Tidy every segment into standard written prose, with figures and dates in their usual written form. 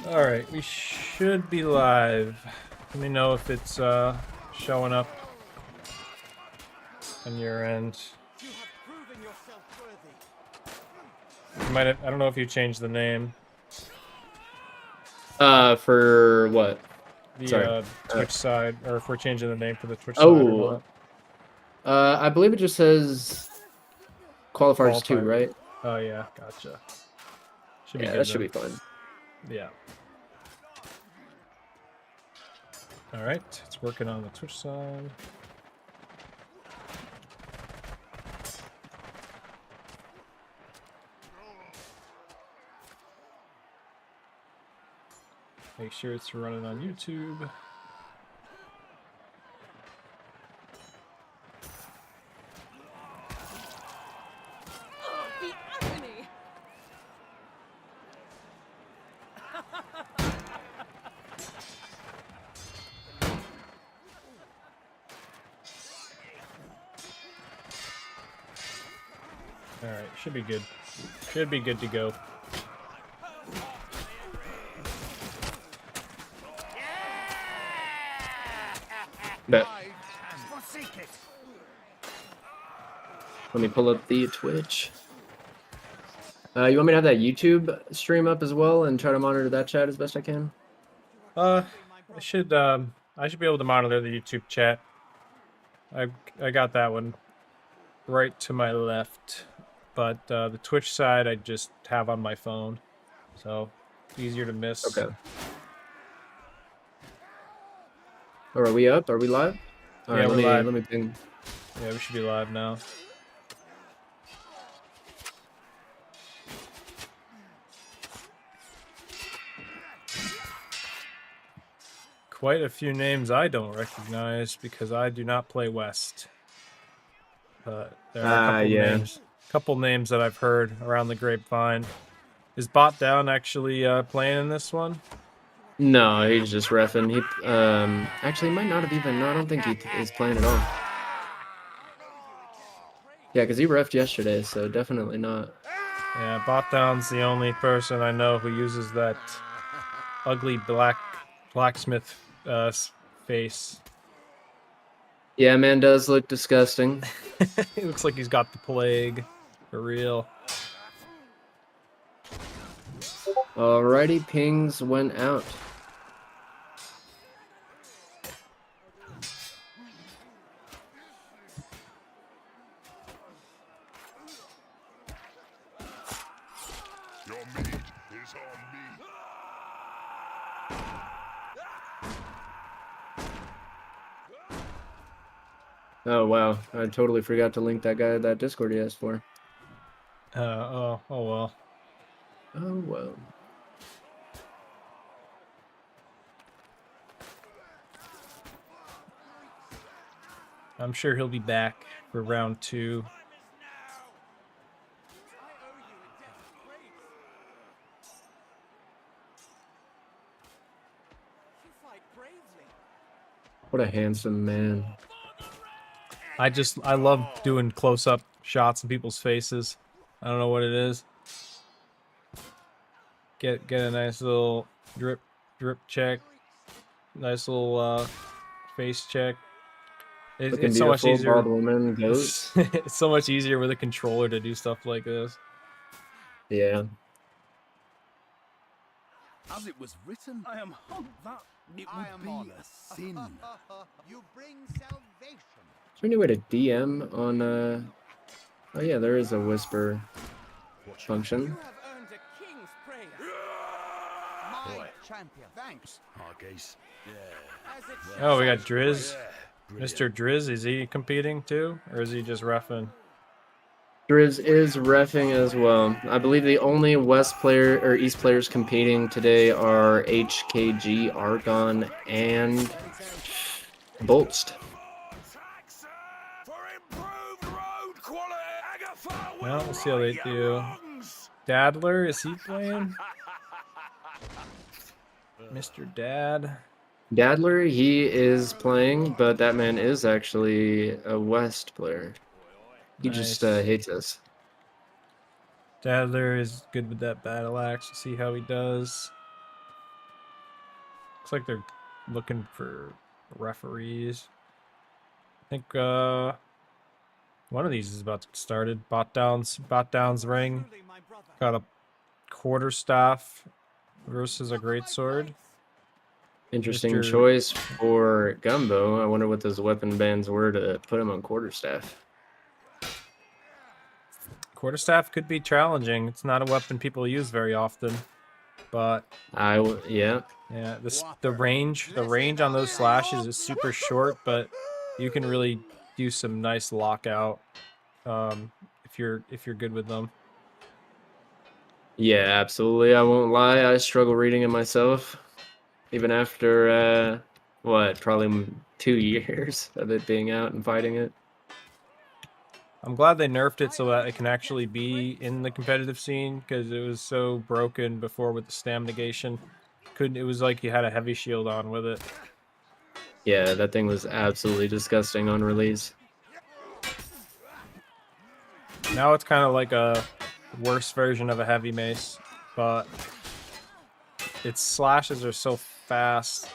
Alright, we should be live. Let me know if it's showing up on your end. You might have, I don't know if you changed the name. For what? The Twitch side, or if we're changing the name for the Twitch side or not. I believe it just says Qualifiers 2, right? Oh yeah, gotcha. Should be yeah, good that should be fine. Yeah. Alright, it's working on the Twitch side. Make sure it's running on YouTube. Alright, should be good. Should be good to go. Bet. Let me pull up the Twitch. You want me to have that YouTube stream up as well and try to monitor that chat as best I can? I should be able to monitor the YouTube chat. I got that one right to my left, but the Twitch side I just have on my phone, so it's easier to miss. Okay. Oh, are we up? Are we live? All right, let me ping. Yeah, we should be live now. Quite a few names I don't recognize because I do not play West. But there are a couple names that I've heard around the grapevine. Is Bot Down actually playing in this one? No, he's just reffing. He actually might not have even. No, I don't think he is playing at all. Yeah, because he reffed yesterday, so definitely not. Yeah, Bot Down's the only person I know who uses that ugly blacksmith face. Yeah, man does look disgusting. It looks like he's got the plague, for real. Alrighty, pings went out. Your meat is on me. Oh wow, I totally forgot to link that guy that Discord he asked for. Oh well. Oh well. I'm sure he'll be back for round 2. What a handsome man. I love doing close-up shots in people's faces. I don't know what it is. Get a nice little drip check. Nice little face check. It's so much easier. Woman goes. It's so much easier with a controller to do stuff like this. Yeah. As it was written, I am that it would be a sin. You bring salvation. Is there any way to DM on Oh yeah, there is a whisper function. You have earned a king's praise. My champion. Thanks. Hargase. Oh, we got Driz. Mr. Driz, is he competing too? Or is he just reffing? Driz is reffing as well. I believe the only West player or East players competing today are HKG, Argon, and Boltz. Well, we'll see how they do. Dadler, is he playing? Mr. Dad. Dadler, he is playing, but that man is actually a West player. He just hates us. Dadler is good with that battle axe. See how he does. like they're looking for referees. I think one of these is about to get started. Bot down's ring. Truly, my brother. Got a quarterstaff versus a greatsword. Interesting Mr. choice for Gumbo. I wonder what those weapon bands were to put him on quarterstaff. Quarterstaff could be challenging. It's not a weapon people use very often, but Yeah. yeah, the range on those slashes is super short, but you can really do some nice lockout if you're good with them. Yeah, absolutely. I won't lie. I struggle reading it myself. Even after, probably 2 years of it being out and fighting it. I'm glad they nerfed it so that it can actually be in the competitive scene, because it was so broken before with the stam negation. It was like you had a heavy shield on with it. Yeah, that thing was absolutely disgusting on release. Now it's kind of like a worse version of a heavy mace, but its slashes are so fast.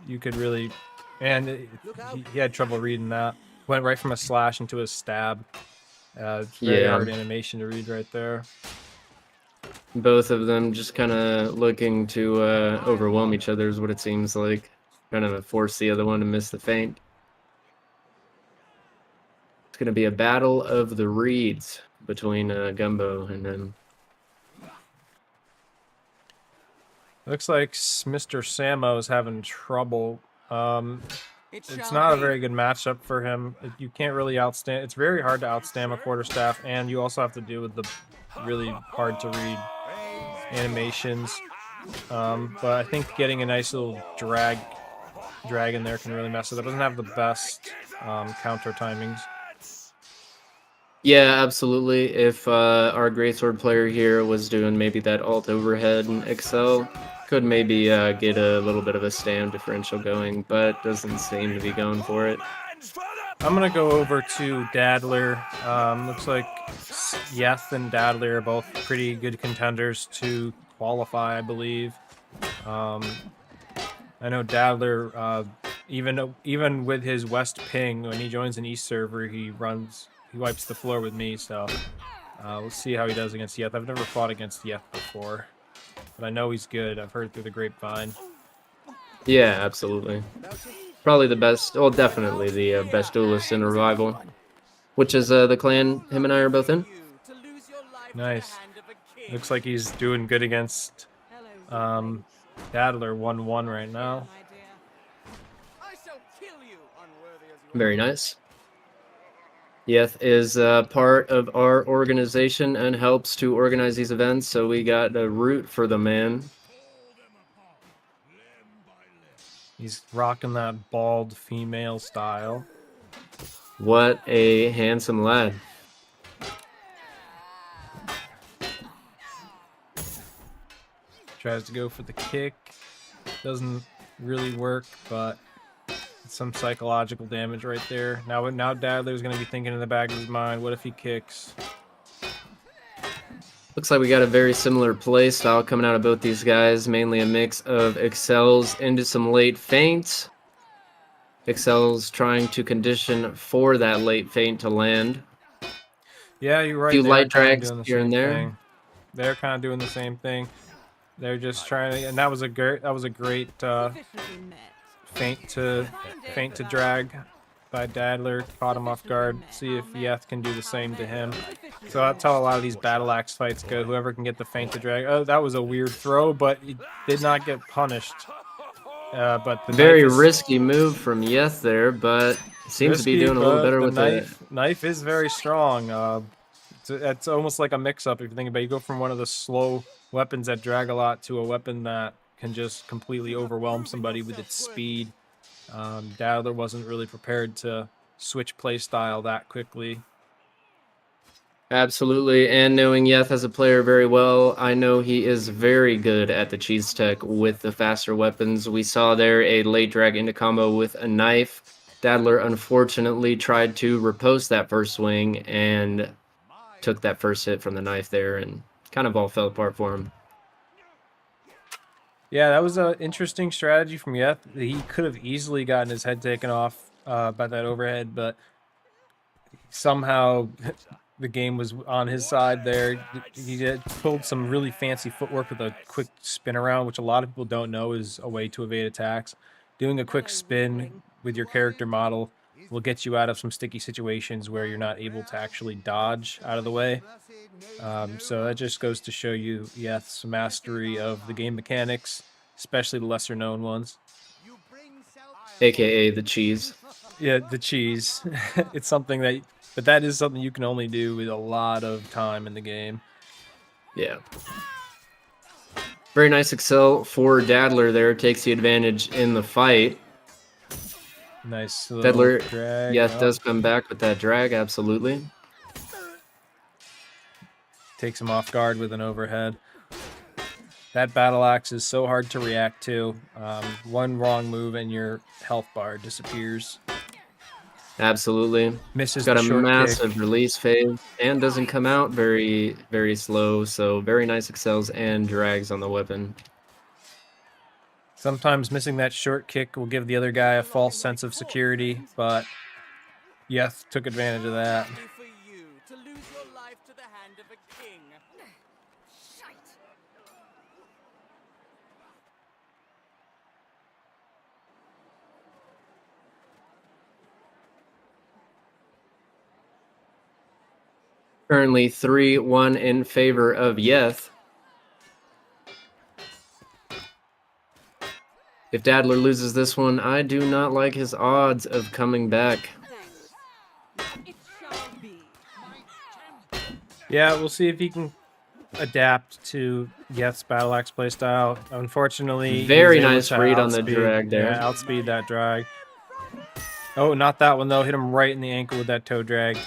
You could really, and he had trouble reading that. Went right from a slash into a stab. It's very hard animation to read right there. Both of them just kind of looking to overwhelm each other is what it seems like. Kind of force the other one to miss the feint. It's going to be a battle of the reeds between Gumbo and him. Looks like Mr. Samo is having trouble. It It's shall not a be. very good matchup for him. You can't really outstand. It's very hard to outstam a quarterstaff, and you also have to deal with the really hard to read animations. But I think getting a nice little drag in there can really mess it up. It doesn't have the best counter timings. Yeah, absolutely. If our greatsword player here was doing maybe that alt overhead and Excel, could maybe get a little bit of a stam differential going, but doesn't seem to be going for it. I'm gonna go over to Dadler. Looks like Yeth and Dadler are both pretty good contenders to qualify, I believe. I know Dadler, even with his West ping, when he joins an East server, he wipes the floor with me. So we'll see how he does against Yeth. I've never fought against Yeth before, but I know he's good. I've heard through the grapevine. Yeah, absolutely. Probably the best, well, definitely the best duelist in Revival, which is the clan him and I are both in. To lose your life Nice. at the hand of a king. Looks like he's doing good against Hello, Dadler 1-1 right now. my dear. I shall kill you, unworthy as you Very nice. Yeth is part of our organization and helps to organize these events, so we got to root for the man. He's rocking that bald female style. What a handsome lad. Tries to go for the kick. Doesn't really work, but some psychological damage right there. Now Dadler's going to be thinking in the back of his mind, what if he kicks? Looks like we got a very similar play style coming out of both these guys. Mainly a mix of Excels into some late feints. Excels trying to condition for that late feint to land. Yeah, you're right. Few They're light kinda drags doing the here and same there. thing. They're kind of doing the same thing. They're just trying to, and that was a great feint to drag by Dadler. Caught him off guard. See if Yeth can do the same to him. So that's how a lot of these battle axe fights go. Whoever can get the feint to drag. Oh, that was a weird throw, but he did not get punished. But the Very knife is risky move from Yeth there, but seems to be risky, doing a little but better the with it. knife is very strong. It's almost like a mix-up if you think about it. You go from one of the slow weapons that drag a lot to a weapon that can just completely overwhelm somebody with its speed. Dadler wasn't really prepared to switch playstyle that quickly. Absolutely, and knowing Yeth as a player very well, I know he is very good at the cheese tech with the faster weapons. We saw there a late drag into combo with a knife. Dadler unfortunately tried to riposte that first swing and took that first hit from the knife there, and kind of all fell apart for him. Yeah, that was an interesting strategy from Yeth. He could have easily gotten his head taken off by that overhead, but somehow the game was on his side there. He pulled some really fancy footwork with a quick spin around, which a lot of people don't know is a way to evade attacks. Doing a quick spin with your character model will get you out of some sticky situations where you're not able to actually dodge out of the way. So that just goes to show you Yeth's mastery of the game mechanics, especially the lesser known ones. AKA the cheese. Yeah, the cheese. It's something that, but that is something you can only do with a lot of time in the game. Yeah. Very nice excel for Dadler there. Takes the advantage in the fight. Nice little Dadler, drag. yes, does come back with that drag, absolutely. Takes him off guard with an overhead. That battle axe is so hard to react to. One wrong move and your health bar disappears. Absolutely. Misses Got the a short massive kick. release phase and doesn't come out very, very slow. So very nice excels and drags on the weapon. Sometimes missing that short kick will give the other guy a false sense of security, but Yeth took advantage of that. For you to lose your life to the hand of a king. Currently 3-1 in favor of Yeth. If Dadler loses this one, I do not like his odds of coming back. It shall be. Yeah, we'll see if he can adapt to Yeth's battle axe playstyle. Unfortunately, Very he's able nice to read on the outspeed- drag there. Yeah, outspeed that drag. Oh, not that one though. Hit him right in the ankle with that toe drag.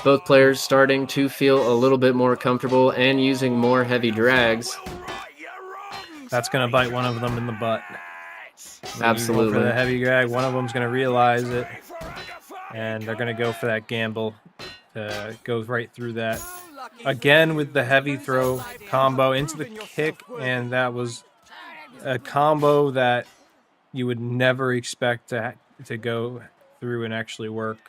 Both players starting to feel a little bit more comfortable and using more heavy drags. That's gonna bite one of them in the butt. When you go Absolutely. for the heavy drag, one of them's gonna realize it, and they're gonna go for that gamble to go right through that. Again with the heavy throw combo into the kick, and that was a combo that you would never expect to go through and actually work.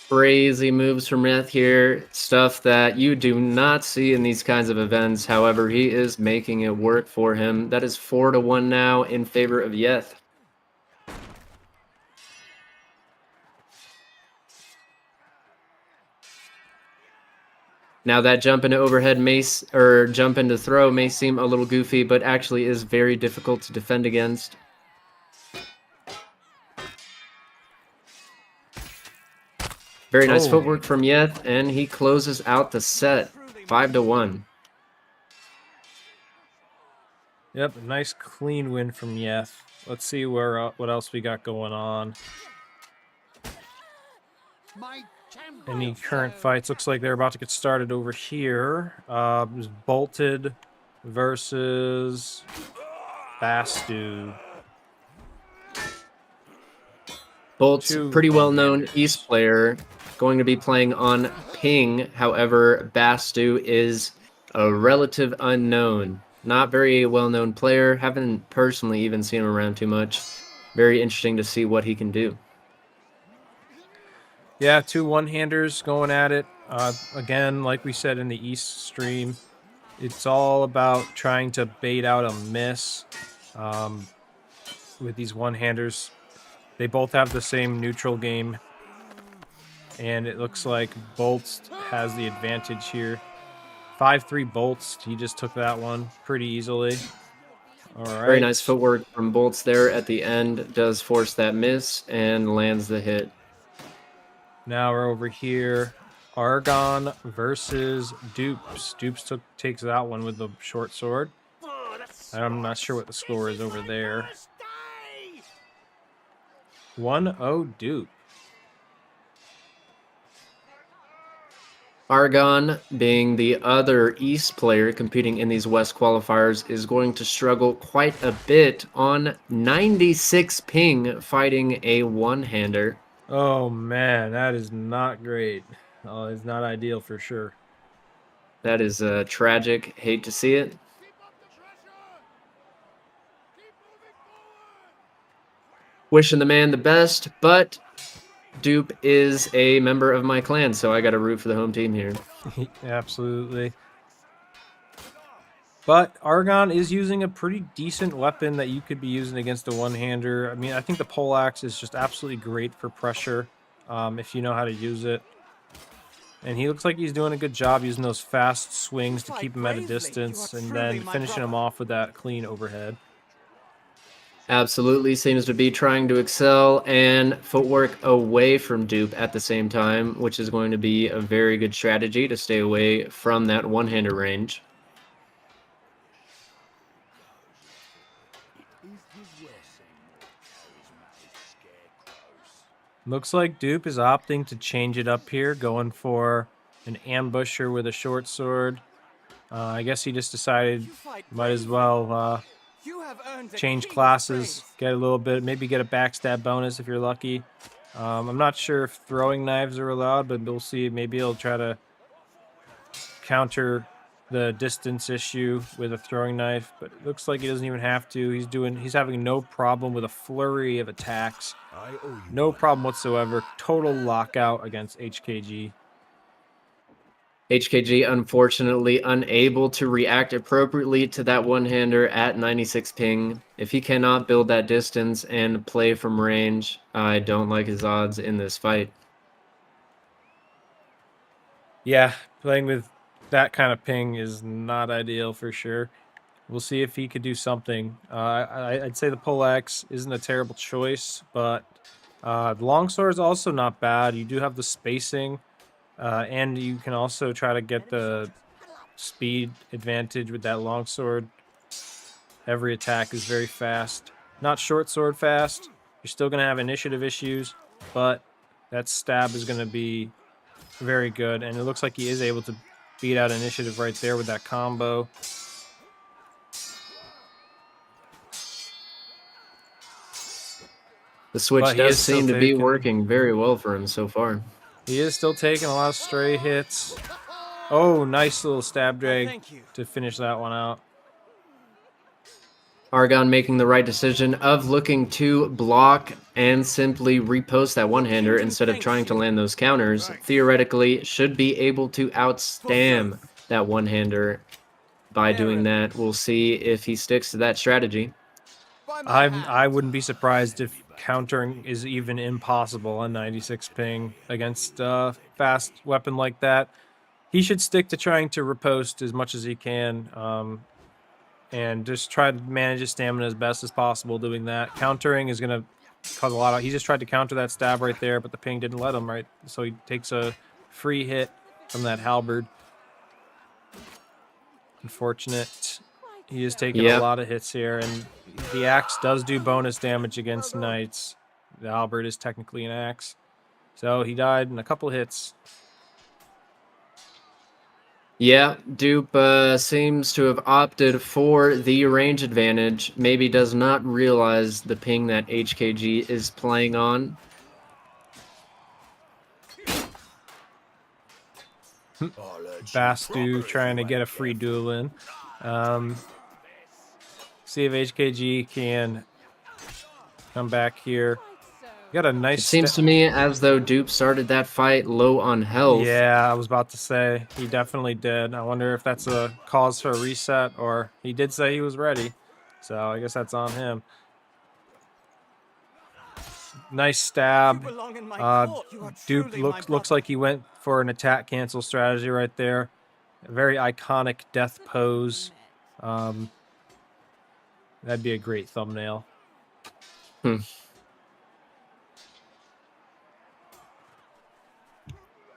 Crazy moves from Yeth here. Stuff that you do not see in these kinds of events. However, he is making it work for him. That is 4-1 now in favor of Yeth. Now that jump into overhead or jump into throw may seem a little goofy, but actually is very difficult to defend against. Very nice Oh. footwork from Yeth, and he closes out the set, 5-1. Yep, nice clean win from Yeth. Let's see what else we got going on. My champion. Any current fights? Looks like they're about to get started over here. There's Bolted versus Bastu. Boltz, Two pretty well-known one-handers. East player, going to be playing on ping. However, Bastu is a relative unknown. Not very well-known player. Haven't personally even seen him around too much. Very interesting to see what he can do. Yeah, two one-handers going at it. Again, like we said in the East stream, it's all about trying to bait out a miss with these one-handers. They both have the same neutral game, and it looks like Boltz has the advantage here. 5-3 Boltz. He just took that one pretty easily. All right. Very nice footwork from Boltz there at the end. Does force that miss and lands the hit. Now we're over here. Argon versus Dupes. Dupes takes that one with the short sword. I'm not sure what the score is over there. 1-0 Dupe. Argon, being the other East player competing in these West qualifiers, is going to struggle quite a bit on 96 ping fighting a one-hander. Oh man, that is not great. Oh, it's not ideal for sure. That is tragic. Hate to see it. Wishing the man the best, but Dupe is a member of my clan, so I got to root for the home team here. Absolutely. But Argon is using a pretty decent weapon that you could be using against a one-hander. I mean, I think the poleaxe is just absolutely great for pressure if you know how to use it. And he looks like he's doing a good job using those fast swings to keep him at a distance and then finishing him off with that clean overhead. Absolutely seems to be trying to excel and footwork away from Dupe at the same time, which is going to be a very good strategy to stay away from that one-hander range. Looks like Dupe is opting to change it up here, going for an ambusher with a short sword. I guess he just decided might as well change classes, get a little bit, maybe get a backstab bonus if you're lucky. I'm not sure if throwing knives are allowed, but we'll see. Maybe he'll try to counter the distance issue with a throwing knife, but it looks like he doesn't even have to. He's having no problem with a flurry of attacks. No problem whatsoever. Total lockout against HKG. HKG unfortunately unable to react appropriately to that one-hander at 96 ping. If he cannot build that distance and play from range, I don't like his odds in this fight. Yeah, playing with that kind of ping is not ideal for sure. We'll see if he could do something. I'd say the poleaxe isn't a terrible choice, but the longsword is also not bad. You do have the spacing. And you can also try to get the speed advantage with that longsword. Every attack is very fast. Not short sword fast. You're still going to have initiative issues, but that stab is going to be very good. And it looks like he is able to beat out initiative right there with that combo. The switch does seem to be working very well for him so far. He is still taking a lot of stray hits. Oh, nice little stab drag to finish that one out. Argon making the right decision of looking to block and simply repost that one-hander instead of trying to land those counters. Theoretically, should be able to outstam that one-hander by doing that. We'll see if he sticks to that strategy. I wouldn't be surprised if countering is even impossible on 96 ping against a fast weapon like that. He should stick to trying to riposte as much as he can and just try to manage his stamina as best as possible doing that. Countering is going to cause a lot of... He just tried to counter that stab right there, but the ping didn't let him, right? So he takes a free hit from that halberd. Unfortunate. He is taking a lot of hits here, and the axe does do bonus damage against knights. The halberd is technically an axe. So he died in a couple hits. Yeah, Dupe seems to have opted for the range advantage. Maybe does not realize the ping that HKG is playing on. Bastu trying to get a free duel in. See if HKG can come back here. Got a nice... It seems to me as though Dupe started that fight low on health. Yeah, I was about to say. He definitely did. I wonder if that's a cause for a reset, or he did say he was ready. So I guess that's on him. Nice stab. Dupe looks like he went for an attack cancel strategy right there. A very iconic death pose. That'd be a great thumbnail.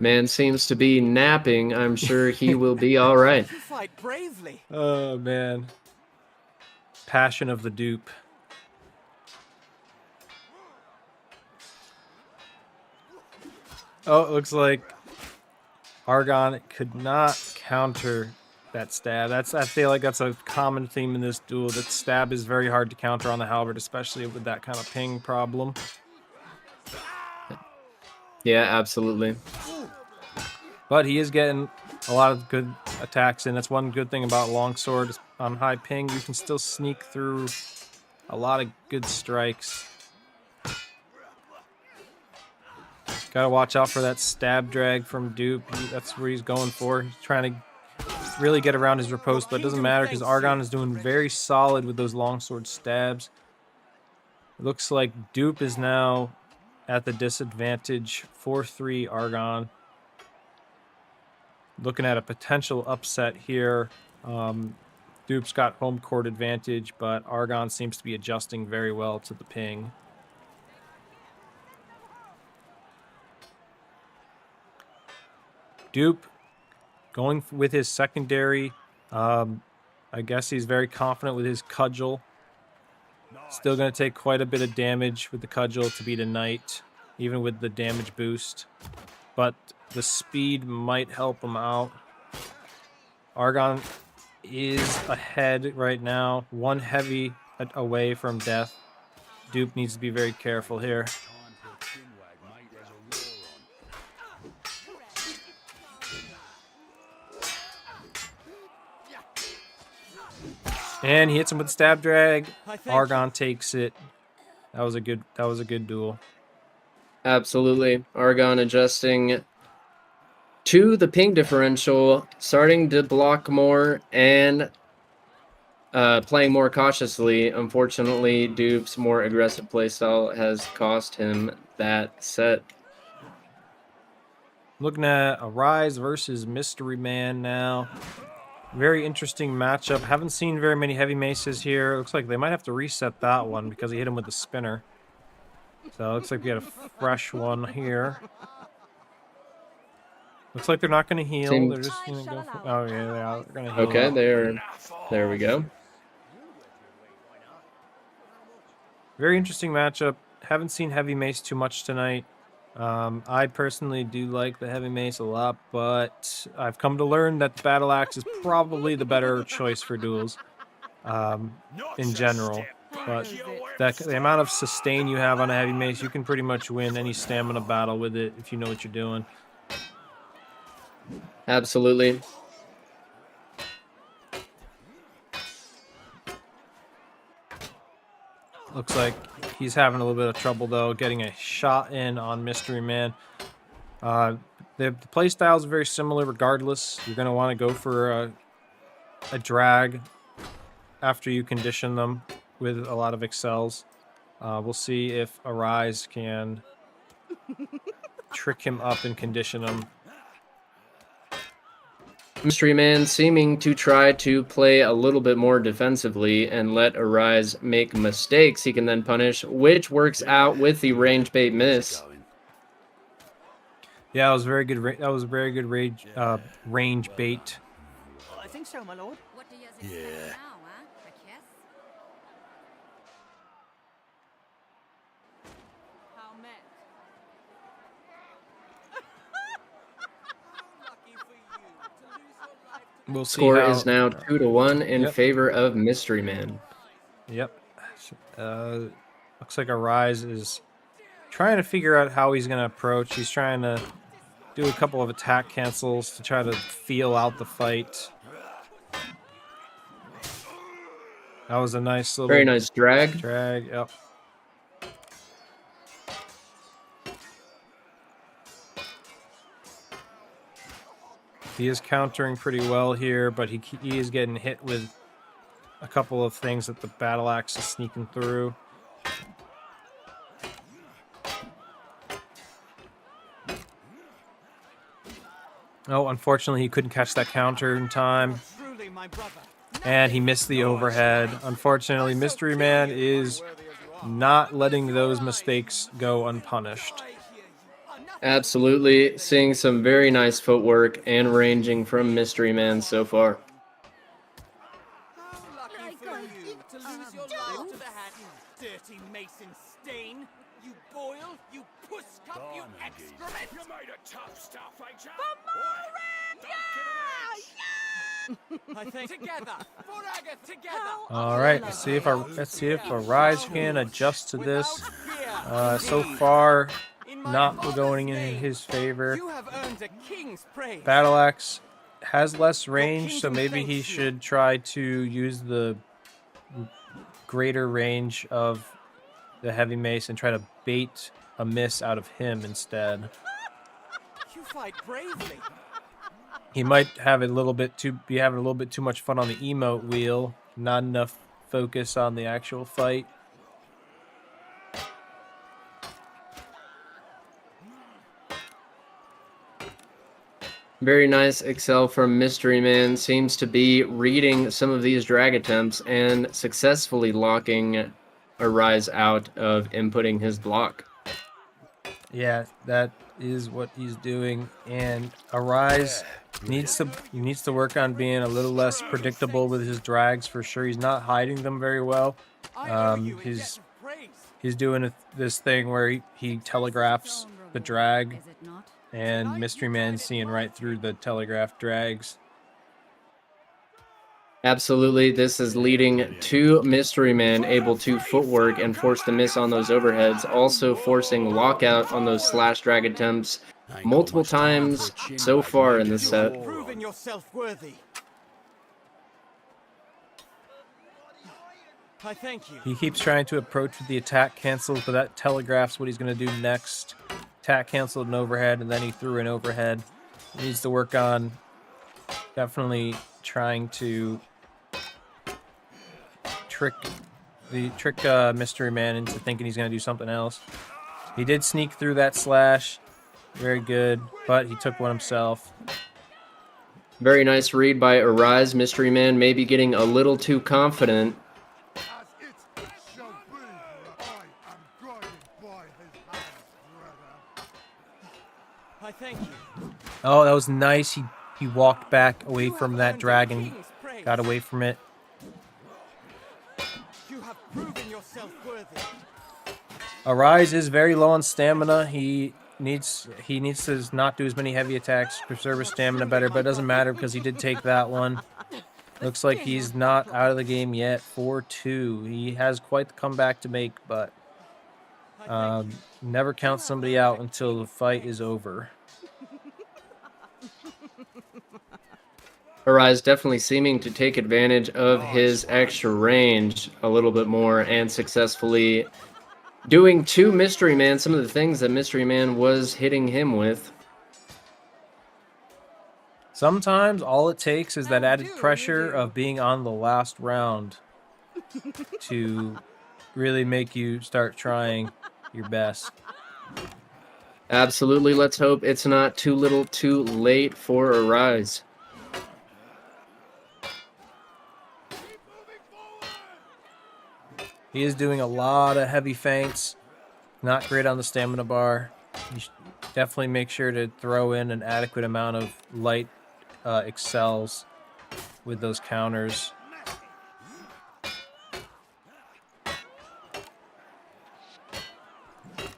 Man seems to be napping. I'm sure he will be all right. Fight bravely. Oh, man. Passion of the Dupe. Oh, it looks like Argon could not counter that stab. I feel like that's a common theme in this duel. That stab is very hard to counter on the halberd, especially with that kind of ping problem. Yeah, absolutely. But he is getting a lot of good attacks in. That's one good thing about longsword. On high ping, you can still sneak through a lot of good strikes. Gotta watch out for that stab drag from Dupe. That's where he's going for. He's trying to really get around his riposte, but it doesn't matter because Argon is doing very solid with those longsword stabs. It looks like Dupe is now at the disadvantage. 4-3 Argon. Looking at a potential upset here. Dupe's got home court advantage, but Argon seems to be adjusting very well to the ping. Dupe going with his secondary. I guess he's very confident with his cudgel. Still going to take quite a bit of damage with the cudgel to beat a knight, even with the damage boost. But the speed might help him out. Argon is ahead right now. One heavy away from death. Dupe needs to be very careful here. And he hits him with the stab drag. Argon takes it. That was a good duel. Absolutely. Argon adjusting to the ping differential, starting to block more and playing more cautiously. Unfortunately, Dupe's more aggressive playstyle has cost him that set. Looking at Arise versus Mystery Man now. Very interesting matchup. Haven't seen very many heavy maces here. Looks like they might have to reset that one because he hit him with the spinner. So it looks like we got a fresh one here. Looks like they're not going to heal. They're just going to go for... Oh, yeah, they are. They're going to heal. Okay, there we go. Very interesting matchup. Haven't seen heavy mace too much tonight. I personally do like the heavy mace a lot, but I've come to learn that the battle axe is probably the better choice for duels in general. But the amount of sustain you have on a heavy mace, you can pretty much win any stamina battle with it if you know what you're doing. Absolutely. Looks like he's having a little bit of trouble, though, getting a shot in on Mystery Man. The play styles are very similar regardless. You're going to want to go for a drag after you condition them with a lot of excels. We'll see if Arise can trick him up and condition him. Mystery Man seeming to try to play a little bit more defensively and let Arise make mistakes he can then punish, which works out with the range bait miss. Yeah, it was very good. That was a very good range bait. I think so, my lord. What do you expect now, huh? A kiss? How met? Lucky for you to lose your life to We'll see Score how... is now 2-1 in Yep. favor of Mystery Man. Yep. Looks like Arise is trying to figure out how he's going to approach. He's trying to do a couple of attack cancels to try to feel out the fight. That was a nice little... Very nice drag. Drag, yep. He is countering pretty well here, but he is getting hit with a couple of things that the battle axe is sneaking through. Oh, unfortunately, he couldn't catch that counter in time. truly my brother. And he missed the overhead. Unfortunately, Mystery Man is not letting those mistakes go unpunished. Absolutely. Seeing some very nice footwork and ranging from Mystery Man so far. Lucky for you to lose your life to the hand, you dirty mason stain. You boil, you puss cup, you excrement. You made a tough stuff, ain't ya? I think together, forever together. All right, let's see if Arise can adjust to this. So far, not going in his favor. You have earned a king's praise. Battle Axe has less range, so maybe he should try to use the greater range of the heavy mace and try to bait a miss out of him instead. You fight bravely. He might have having a little bit too much fun on the emote wheel, not enough focus on the actual fight. Very nice excel from Mystery Man. Seems to be reading some of these drag attempts and successfully locking Arise out of inputting his block. Yeah, that is what he's doing, and Arise needs to work on being a little less predictable with his drags for sure. He's not hiding them very well. He's doing this thing where he telegraphs the drag, Is it not? and Mystery Man's seeing right through the telegraph drags. Absolutely, this is leading to Mystery Man able to footwork and force the miss on those overheads, also forcing lockout on those slash drag attempts multiple times so far in this set. Proven yourself worthy. I thank you. He keeps trying to approach with the attack cancels, but that telegraphs what he's going to do next. Attack canceled an overhead, and then he threw an overhead. He needs to work on definitely trying to trick Mystery Man into thinking he's going to do something else. He did sneak through that slash. Very good, but he took one himself. Very nice read by Arise. Mystery Man maybe getting a little too confident. As it shall be, for I am guided by his hands, brother. I thank you. Oh, that was nice. He walked back away from that dragon, got away from it. You have proven yourself worthy. Arise is very low on stamina. He needs to not do as many heavy attacks, preserve his stamina better, but it doesn't matter because he did take that one. Looks like he's not out of the game yet. 4-2. He has quite the comeback to make, but never count somebody out until the fight is over. Arise definitely seeming to take advantage of his extra range a little bit more and successfully doing to Mystery Man some of the things that Mystery Man was hitting him with. Sometimes all it takes is that added pressure of being on the last round to really make you start trying your best. Absolutely. Let's hope it's not too little too late for Arise. He is doing a lot of heavy feints. Not great on the stamina bar. You should definitely make sure to throw in an adequate amount of light excels with those counters.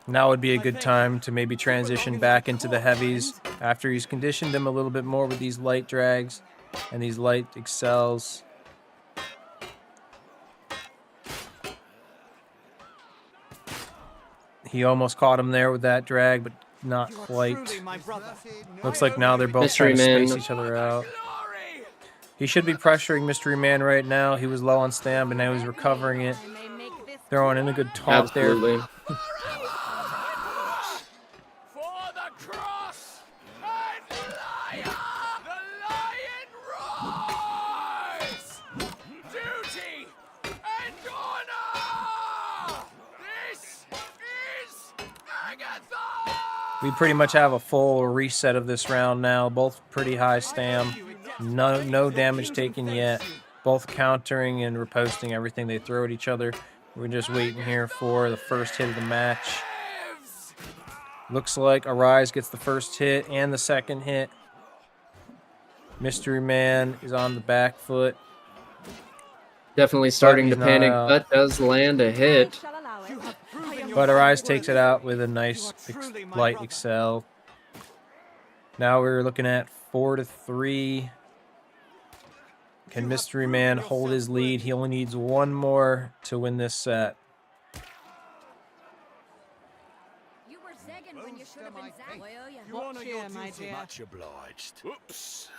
Now would be a good time to maybe transition back into the heavies after he's conditioned them a little bit more with these light drags and these light excels. He almost caught him there with that drag, but not quite. Looks like now they're both Mystery trying to Man. space each other out. He should be pressuring Mystery Man right now. He was low on stam, but now he's recovering it. I may make this Throwing in a good taunt there. Absolutely. For the cross and lion! The lion roars! Duty and honor! This is Agatha! We pretty much have a full reset of this round now. Both pretty high stam. No damage taken yet. Both countering and riposting everything they throw at each other. We're just waiting here for the first hit of the match. Looks like Arise gets the first hit and the second hit. Mystery Man is on the back foot. Definitely starting to he's not panic, out. but does land a hit. shall allow it. But Arise takes it out with a nice light excel. Now we're looking at 4-3. Can Mystery Man hold his lead? He only needs one more to win this set. You were dragon when you should have been Zack. You honor your my duty. dear. Much obliged. Oops.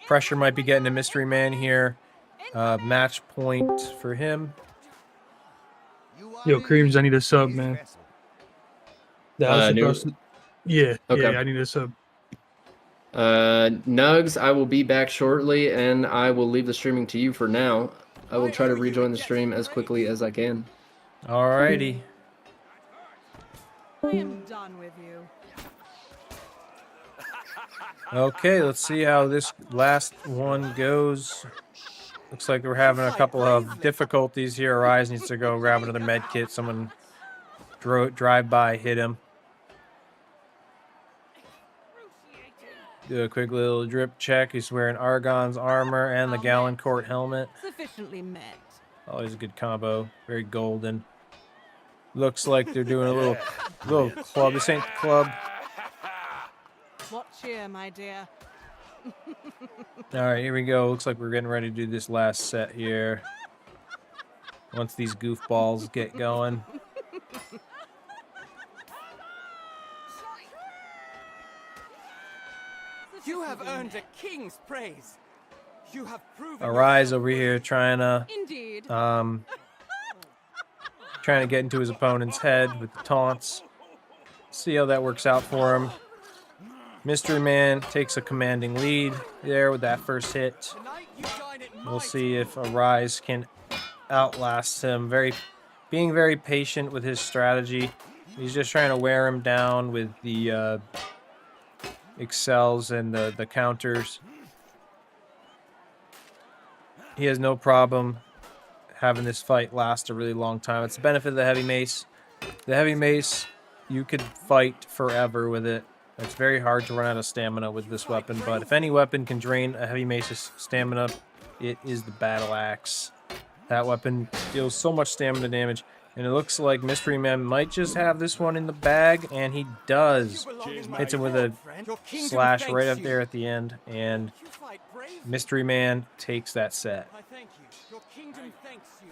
Pressure might be getting a mystery man here. Match point for him. Yo, Creams, I need a sub, man. That was new- supposed to... Yeah, Okay. yeah, I need a sub. Nugs, I will be back shortly, and I will leave the streaming to you for now. I will try to rejoin the stream as quickly as I can. Alrighty. I am done with you. Okay, let's see how this last one goes. Looks like we're having a couple of difficulties here. Arise needs to go grab another med kit. Someone drive by, hit him. Do a quick little drip check. He's wearing Argon's armor and the Gallon Court helmet. Sufficiently met. Always a good combo. Very golden. Looks like they're doing a little club. This ain't the club. What cheer, my dear? All right, here we go. Looks like we're getting ready to do this last set here. Once these goofballs get going. You have earned a king's praise. You have proven Arise over here trying to Indeed. trying to get into his opponent's head with the taunts. See how that works out for him. Mystery Man takes a commanding lead there with that first hit. Tonight you dine at We'll my see if Arise can outlast him. Being very patient with his strategy. He's just trying to wear him down with the excels and the counters. He has no problem having this fight last a really long time. It's the benefit of the heavy mace. The heavy mace, you could fight forever with it. It's very hard to run out of stamina with this weapon, but if any weapon can drain a heavy mace's stamina, it is the battle axe. That weapon deals so much stamina damage, and it looks like Mystery Man might just have this one in the bag, and he does. Hits him with a slash right up there at the end, and You fight brave. Mystery Man takes that set. I thank you. Your kingdom thanks you.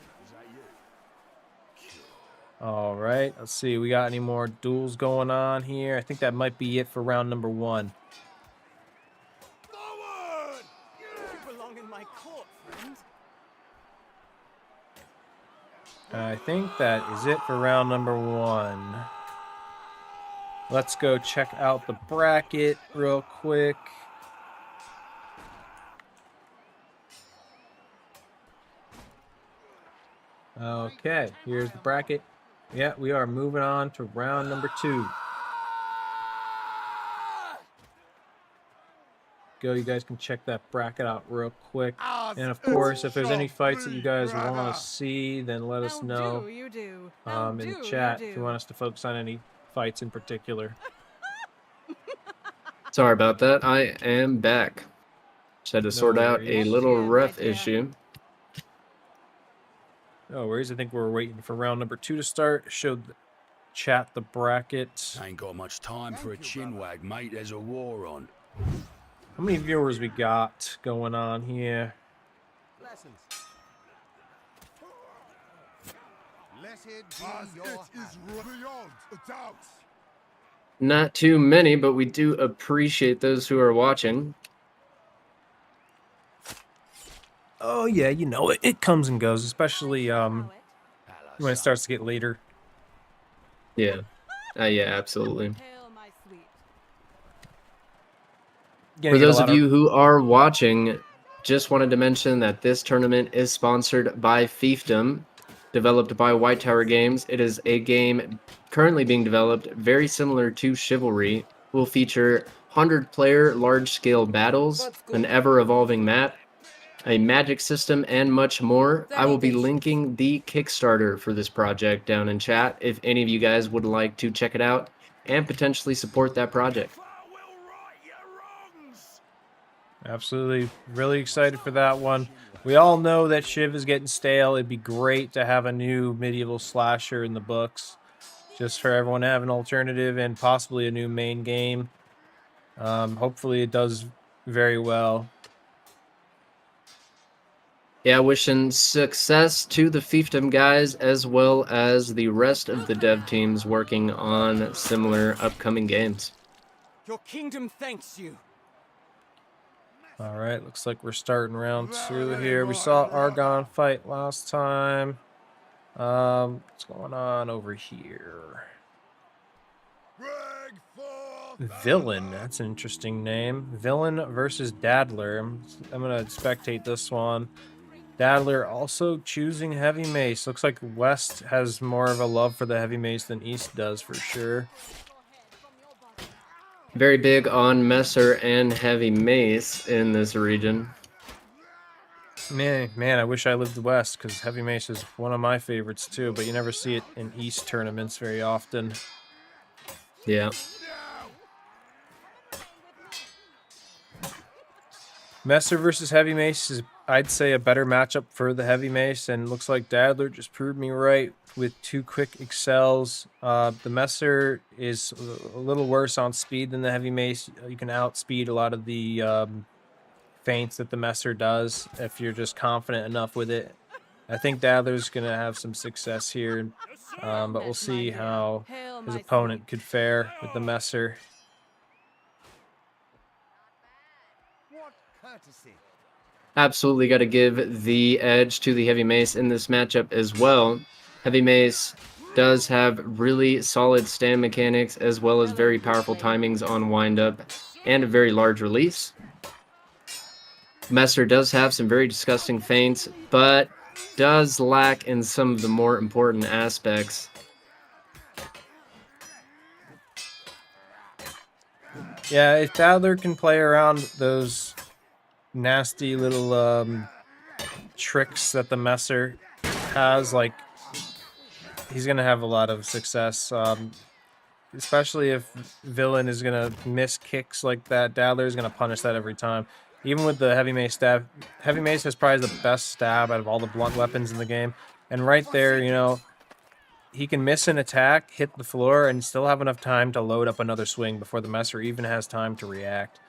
All right, let's see. We got any more duels going on here? I think that might be it for round number 1. Forward! You belong in my court, friend. I think that is it for round number 1. Let's go check out the bracket real quick. Okay, here's the bracket. Yeah, we are moving on to round number 2. Go, you guys can check that bracket out real quick. And of course, if there's any fights that you guys want to see, then let us know You do. in the chat if you want us to focus on any fights in particular. Sorry about that. I am back. Just had to sort out a worries. little Yeah, ref right there. issue. No worries. I think we're waiting for round number 2 to start. Showed the chat the bracket. Ain't got much time for a chinwag, mate. There's a war on. How many viewers we got going on here? Blessings. Blessed As be it your is hand. beyond a doubt. Not too many, but we do appreciate those who are watching. Oh yeah, you know it. It comes and goes, especially when it starts to get later. Yeah. Yeah, absolutely. Hail, my sweet. Gonna For get a those lot of you who are watching, just wanted to mention that this tournament is sponsored by Fiefdom, developed by White Tower Games. It is a game currently being developed, very similar to Chivalry. Will feature 100-player large-scale battles, an ever-evolving map, a magic system, and much more. I will be linking the Kickstarter for this project down in chat if any of you guys would like to check it out and potentially support that project. Absolutely. Really excited for that one. We all know that Shiv is getting stale. It'd be great to have a new medieval slasher in the books. Just for everyone to have an alternative and possibly a new main game. Hopefully it does very well. Yeah, wishing success to the fiefdom guys as well as the rest of the dev teams working on similar upcoming games. Your kingdom thanks you. All right, looks like we're starting round 2 here. We saw Argon fight last time. What's going on over here? Bring forth Villain, that's an interesting name. Villain versus Dadler. I'm gonna spectate this one. Dadler also choosing heavy mace. Looks like West has more of a love for the heavy mace than East does for sure. Very big on Messer and heavy mace in this region. Man, I wish I lived West because heavy mace is one of my favorites too, but you never see it in East tournaments very often. Yeah. Messer versus heavy mace is, I'd say, a better matchup for the heavy mace, and looks like Dadler just proved me right with 2 quick excels. The Messer is a little worse on speed than the heavy mace. You can outspeed a lot of the feints that the Messer does if you're just confident enough with it. I think Dadler's going to have some success here, but we'll see how his opponent could fare with the Messer. What courtesy. Absolutely got to give the edge to the heavy mace in this matchup as well. Heavy mace does have really solid stand mechanics as well as very powerful timings on windup and a very large release. Messer does have some very disgusting feints, but does lack in some of the more important aspects. Yeah, if Dadler can play around those nasty little tricks that the Messer has, like, he's gonna have a lot of success. Especially if Villain is gonna miss kicks like that, Dadler is gonna punish that every time. Even with the heavy mace stab, heavy mace has probably the best stab out of all the blunt weapons in the game. And right there, you know, he can miss an attack, hit the floor, and still have enough time to load up another swing before the Messer even has time to react.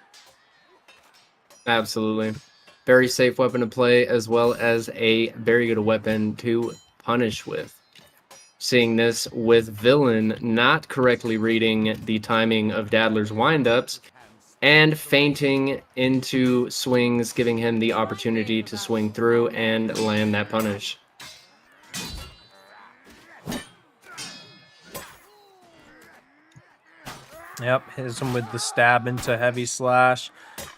Absolutely. Very safe weapon to play as well as a very good weapon to punish with. Seeing this with Villain not correctly reading the timing of Dadler's windups and feinting into swings, giving him the opportunity to swing through and land that punish. Yep, hits him with the stab into heavy slash.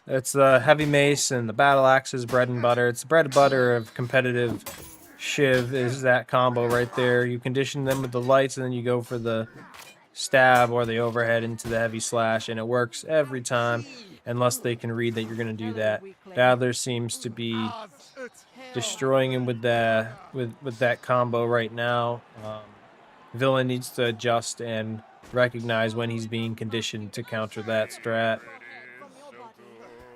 It's the heavy mace and the battle axe's bread and butter. It's the bread and butter of competitive Shiv is that combo right there. You condition them with the lights and then you go for the stab or the overhead into the heavy slash, and it works every time unless they can read that you're going to do that. Dadler seems to be destroying him with that combo right now. Villain needs to adjust and recognize when he's being conditioned to counter that strat.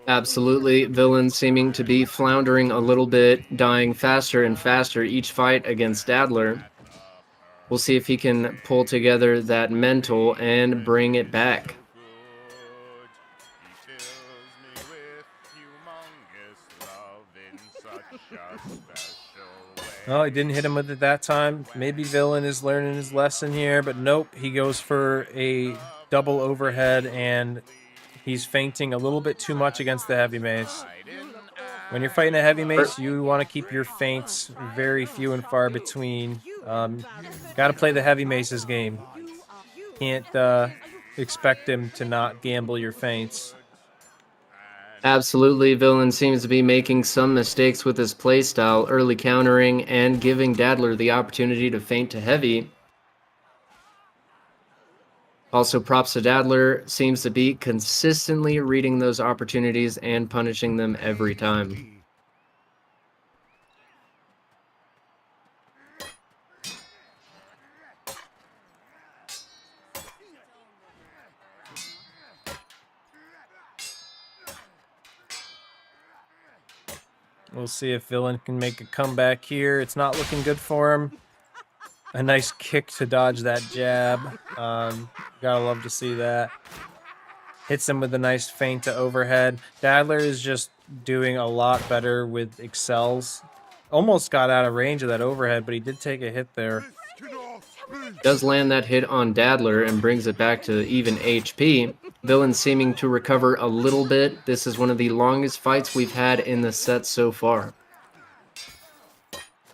Absolutely. Villain seeming to be floundering a little bit, dying faster and faster each fight against Dadler. We'll see if he can pull together that mental and bring it back. Oh, he didn't hit him with it that time. Maybe Villain is learning his lesson here, but nope. He goes for a double overhead, and he's feinting a little bit too much against the heavy mace. When you're fighting a heavy mace, you want to keep your feints very few and far between. Got to play the heavy mace's game. Can't expect him to not gamble your feints. Absolutely, Villain seems to be making some mistakes with his playstyle, early countering and giving Dadler the opportunity to feint to heavy. Also, props to Dadler, seems to be consistently reading those opportunities and punishing them every time. We'll see if Villain can make a comeback here. It's not looking good for him. A nice kick to dodge that jab. Gotta love to see that. Hits him with a nice feint to overhead. Dadler is just doing a lot better with excels. almost got out of range of that overhead, but he did take a hit there. This cannot be. Does land that hit on Dadler and brings it back to even HP. Villain seeming to recover a little bit. This is one of the longest fights we've had in the set so far.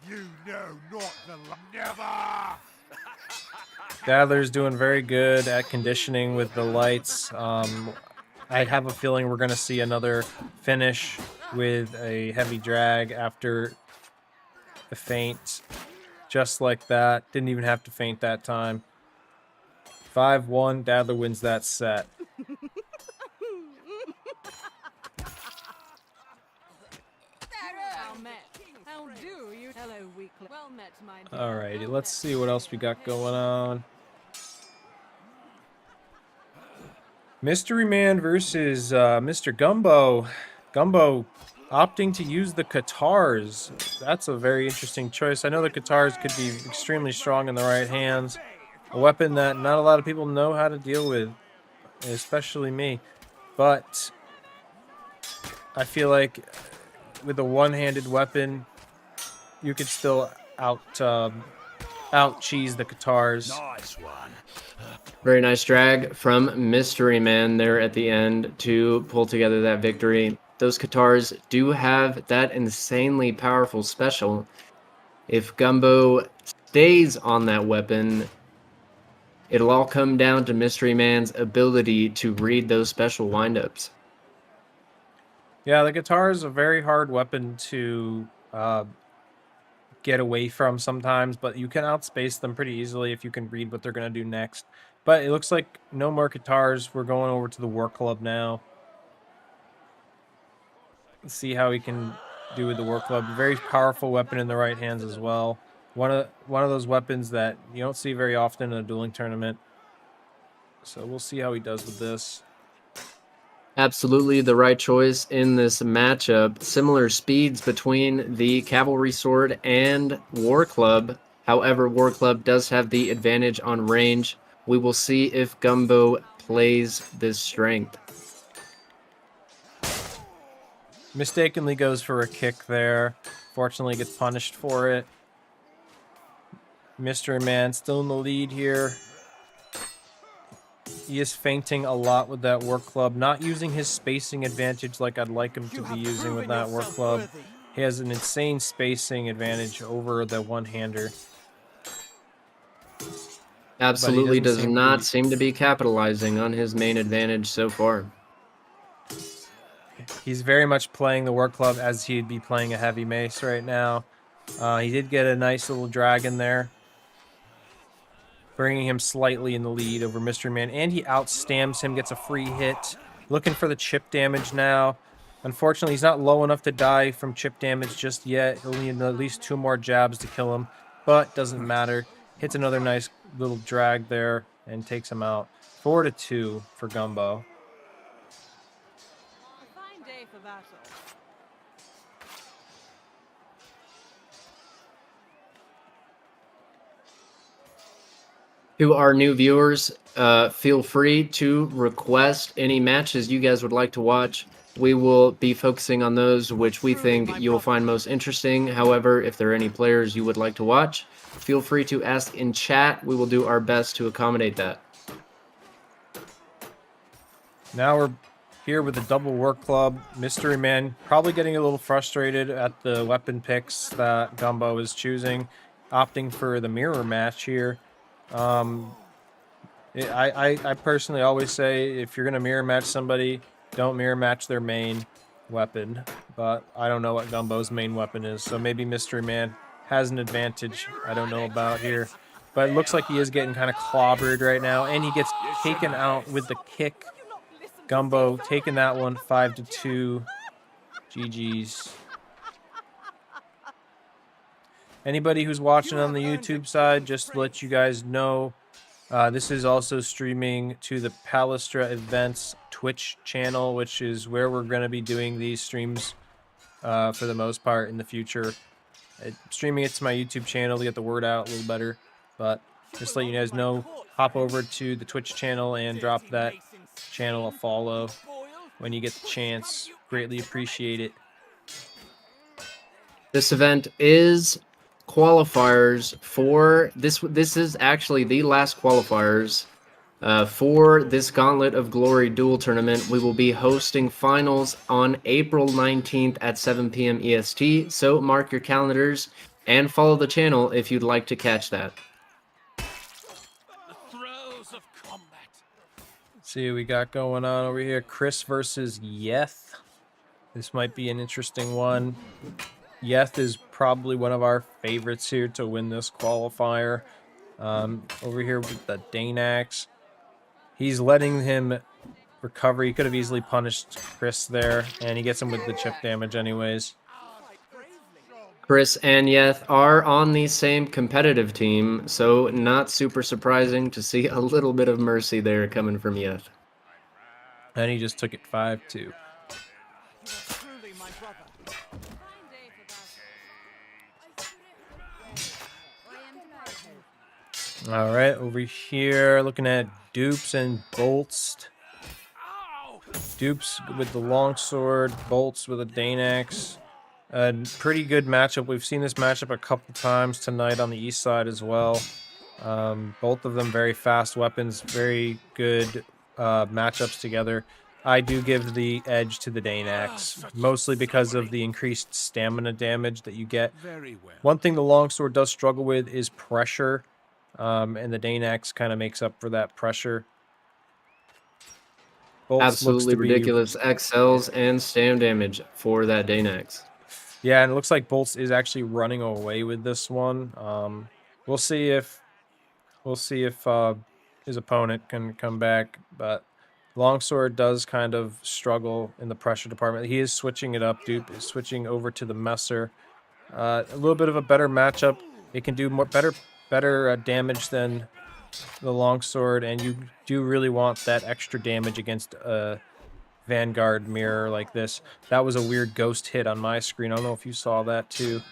You know not the never. Dadler's doing very good at conditioning with the lights. I have a feeling we're going to see another finish with a heavy drag after the feint. Just like that. Didn't even have to feint that time. 5-1. Dadler wins that set. Well met. How do you? Hello, weakling. Well met, my dear. Alrighty, let's see what else we got going on. Mystery Man versus Mr. Gumbo. Gumbo opting to use the Katars. That's a very interesting choice. I know the Katars could be extremely strong in the right hands. A weapon that not a lot of people know how to deal with, especially me. But I feel like with a one-handed weapon, you could still out-cheese the Katars. Nice one. Very nice drag from Mystery Man there at the end to pull together that victory. Those Katars do have that insanely powerful special. If Gumbo stays on that weapon, it'll all come down to Mystery Man's ability to read those special windups. Yeah, the guitar is a very hard weapon to get away from sometimes, but you can outspace them pretty easily if you can read what they're going to do next. But it looks like no more guitars. We're going over to the War Club now. Let's see how he can do with the War Club. Very powerful weapon in the right hands as well. One of those weapons that you don't see very often in a dueling tournament. So we'll see how he does with this. Absolutely the right choice in this matchup. Similar speeds between the Cavalry Sword and War Club. However, War Club does have the advantage on range. We will see if Gumbo plays this strength. Mistakenly goes for a kick there. Fortunately gets punished for it. Mystery Man still in the lead here. He is feinting a lot with that War Club, not using his spacing advantage like I'd like him to be using with that War Club. He has an insane spacing advantage over the one-hander. Absolutely doesn't does seem to not be- seem to be capitalizing on his main advantage so far. He's very much playing the War Club as he'd be playing a heavy mace right now. He did get a nice little dragon there, bringing him slightly in the lead over Mystery Man, and he outstamps him, gets a free hit. Looking for the chip damage now. Unfortunately, he's not low enough to die from chip damage just yet. He'll need at least 2 more jabs to kill him, but doesn't matter. Hits another nice little drag there and takes him out. 4-2 for Gumbo. A fine day for battle. To our new viewers, feel free to request any matches you guys would like to watch. We will be focusing on those which we think you'll find most interesting. However, if there are any players you would like to watch, feel free to ask in chat. We will do our best to accommodate that. Now we're here with the double Work Club. Mystery Man probably getting a little frustrated at the weapon picks that Gumbo is choosing, opting for the mirror match here. I personally always say if you're going to mirror match somebody, don't mirror match their main weapon. But I don't know what Gumbo's main weapon is, so maybe Mystery Man has an advantage I don't know about here. But it looks like he is getting kind of clobbered right now, and he gets taken out with the kick. Gumbo taking that one 5-2. GG's. Anybody who's watching on the YouTube side, just to let you guys know, this is also streaming to the Palestra Events Twitch channel, which is where we're going to be doing these streams for the most part in the future. Streaming it to my YouTube channel to get the word out a little better, but just to let you guys know, hop over to the Twitch channel and drop that channel a follow when you get the chance. Greatly appreciate it. This event is qualifiers for this. This is actually the last qualifiers for this Gauntlet of Glory duel tournament. We will be hosting finals on April 19th at 7 p.m. EST. So mark your calendars and follow the channel if you'd like to catch that. The throes of combat. See what we got going on over here. Chris versus Yeth. This might be an interesting one. Yeth is probably one of our favorites here to win this qualifier. Over here with the Danax. He's letting him recover. He could have easily punished Chris there, and he gets him with the chip damage anyways. Chris and Yeth are on the same competitive team, so not super surprising to see a little bit of mercy there coming from Yeth. And he just took it 5-2. You are truly my brother. All right, over here, looking at Dupes and Boltz. Dupes with the longsword, Boltz with a Danax. A pretty good matchup. We've seen this matchup a couple times tonight on the east side as well. Both of them very fast weapons, very good matchups together. I do give the edge to the Danax, mostly because of the increased stamina damage that you get. Very well. One thing the longsword does struggle with is pressure, and the Danax kind of makes up for that pressure. Boltz Absolutely looks to be ridiculous XLs and stam damage for that Danax. Yeah, and it looks like Boltz is actually running away with this one. We'll see if his opponent can come back, but Longsword does kind of struggle in the pressure department. He is switching it up. Dupe is switching over to the Messer. A little bit of a better matchup. It can do better damage than the Longsword, and you do really want that extra damage against Vanguard mirror like this. That was a weird ghost hit on my screen. I don't know if you saw that too.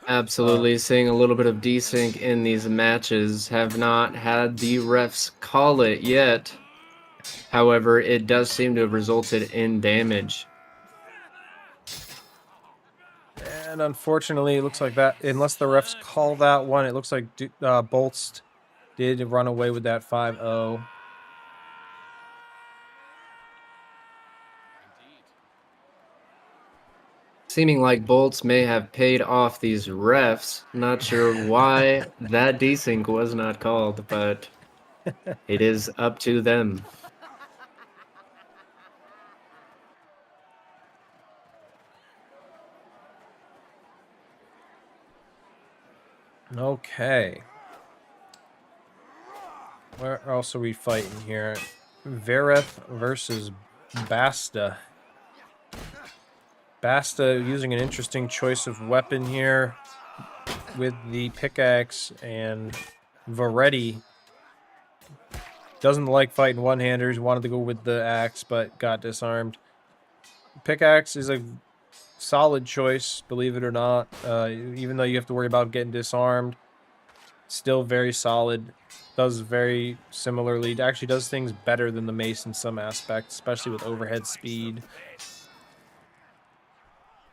Absolutely, seeing a little bit of desync in these matches. Have not had the refs call it yet. However, it does seem to have resulted in damage. And unfortunately, it looks like that, unless the refs call that one, it looks like Boltz did run away with that 5-0. Seeming like Boltz may have paid off these refs. Not sure why that desync was not called, but it is up to them. Okay. Where else are we fighting here? Veretti versus Bastu. Bastu using an interesting choice of weapon here with the pickaxe, and Veretti doesn't like fighting one-handers, wanted to go with the axe but got disarmed. Pickaxe is a solid choice, believe it or not, even though you have to worry about getting disarmed. Still very solid. Does very similarly, actually does things better than the mace in some aspects, especially with overhead speed.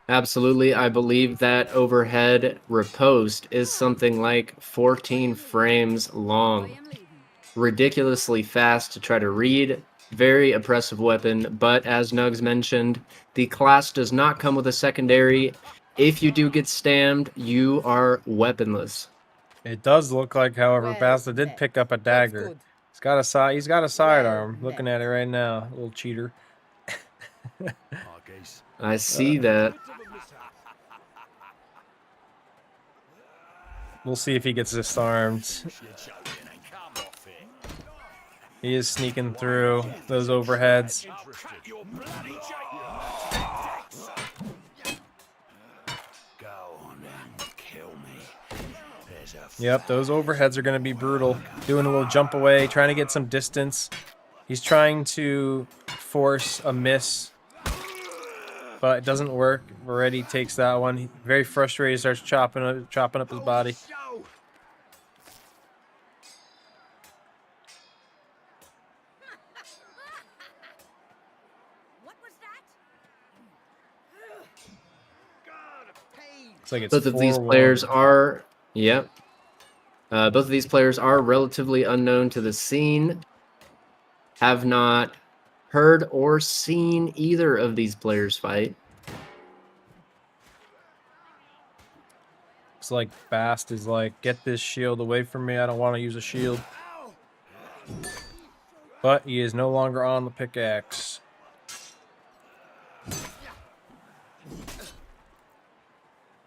Absolutely, I believe that overhead riposte is something like 14 frames long. Ridiculously fast to try to read. Very oppressive weapon, but as Nugs mentioned, the class does not come with a secondary. If you do get stammed, you are weaponless. It does look like, however, Bastu did pick up a dagger. He's got a sidearm. Looking at it right now, little cheater. I see that. We'll see if he gets disarmed. He is sneaking through those overheads. Yep, those overheads are going to be brutal. Doing a little jump away, trying to get some distance. He's trying to force a miss, but it doesn't work. Veretti takes that one. He, very frustrated, starts chopping up his body. What was that? God, pain. Looks like it's Both of these 4-1. players are, yep. Both of these players are relatively unknown to the scene. Have not heard or seen either of these players fight. Looks like Bast is like, get this shield away from me. I don't want to use a shield. But he is no longer on the pickaxe.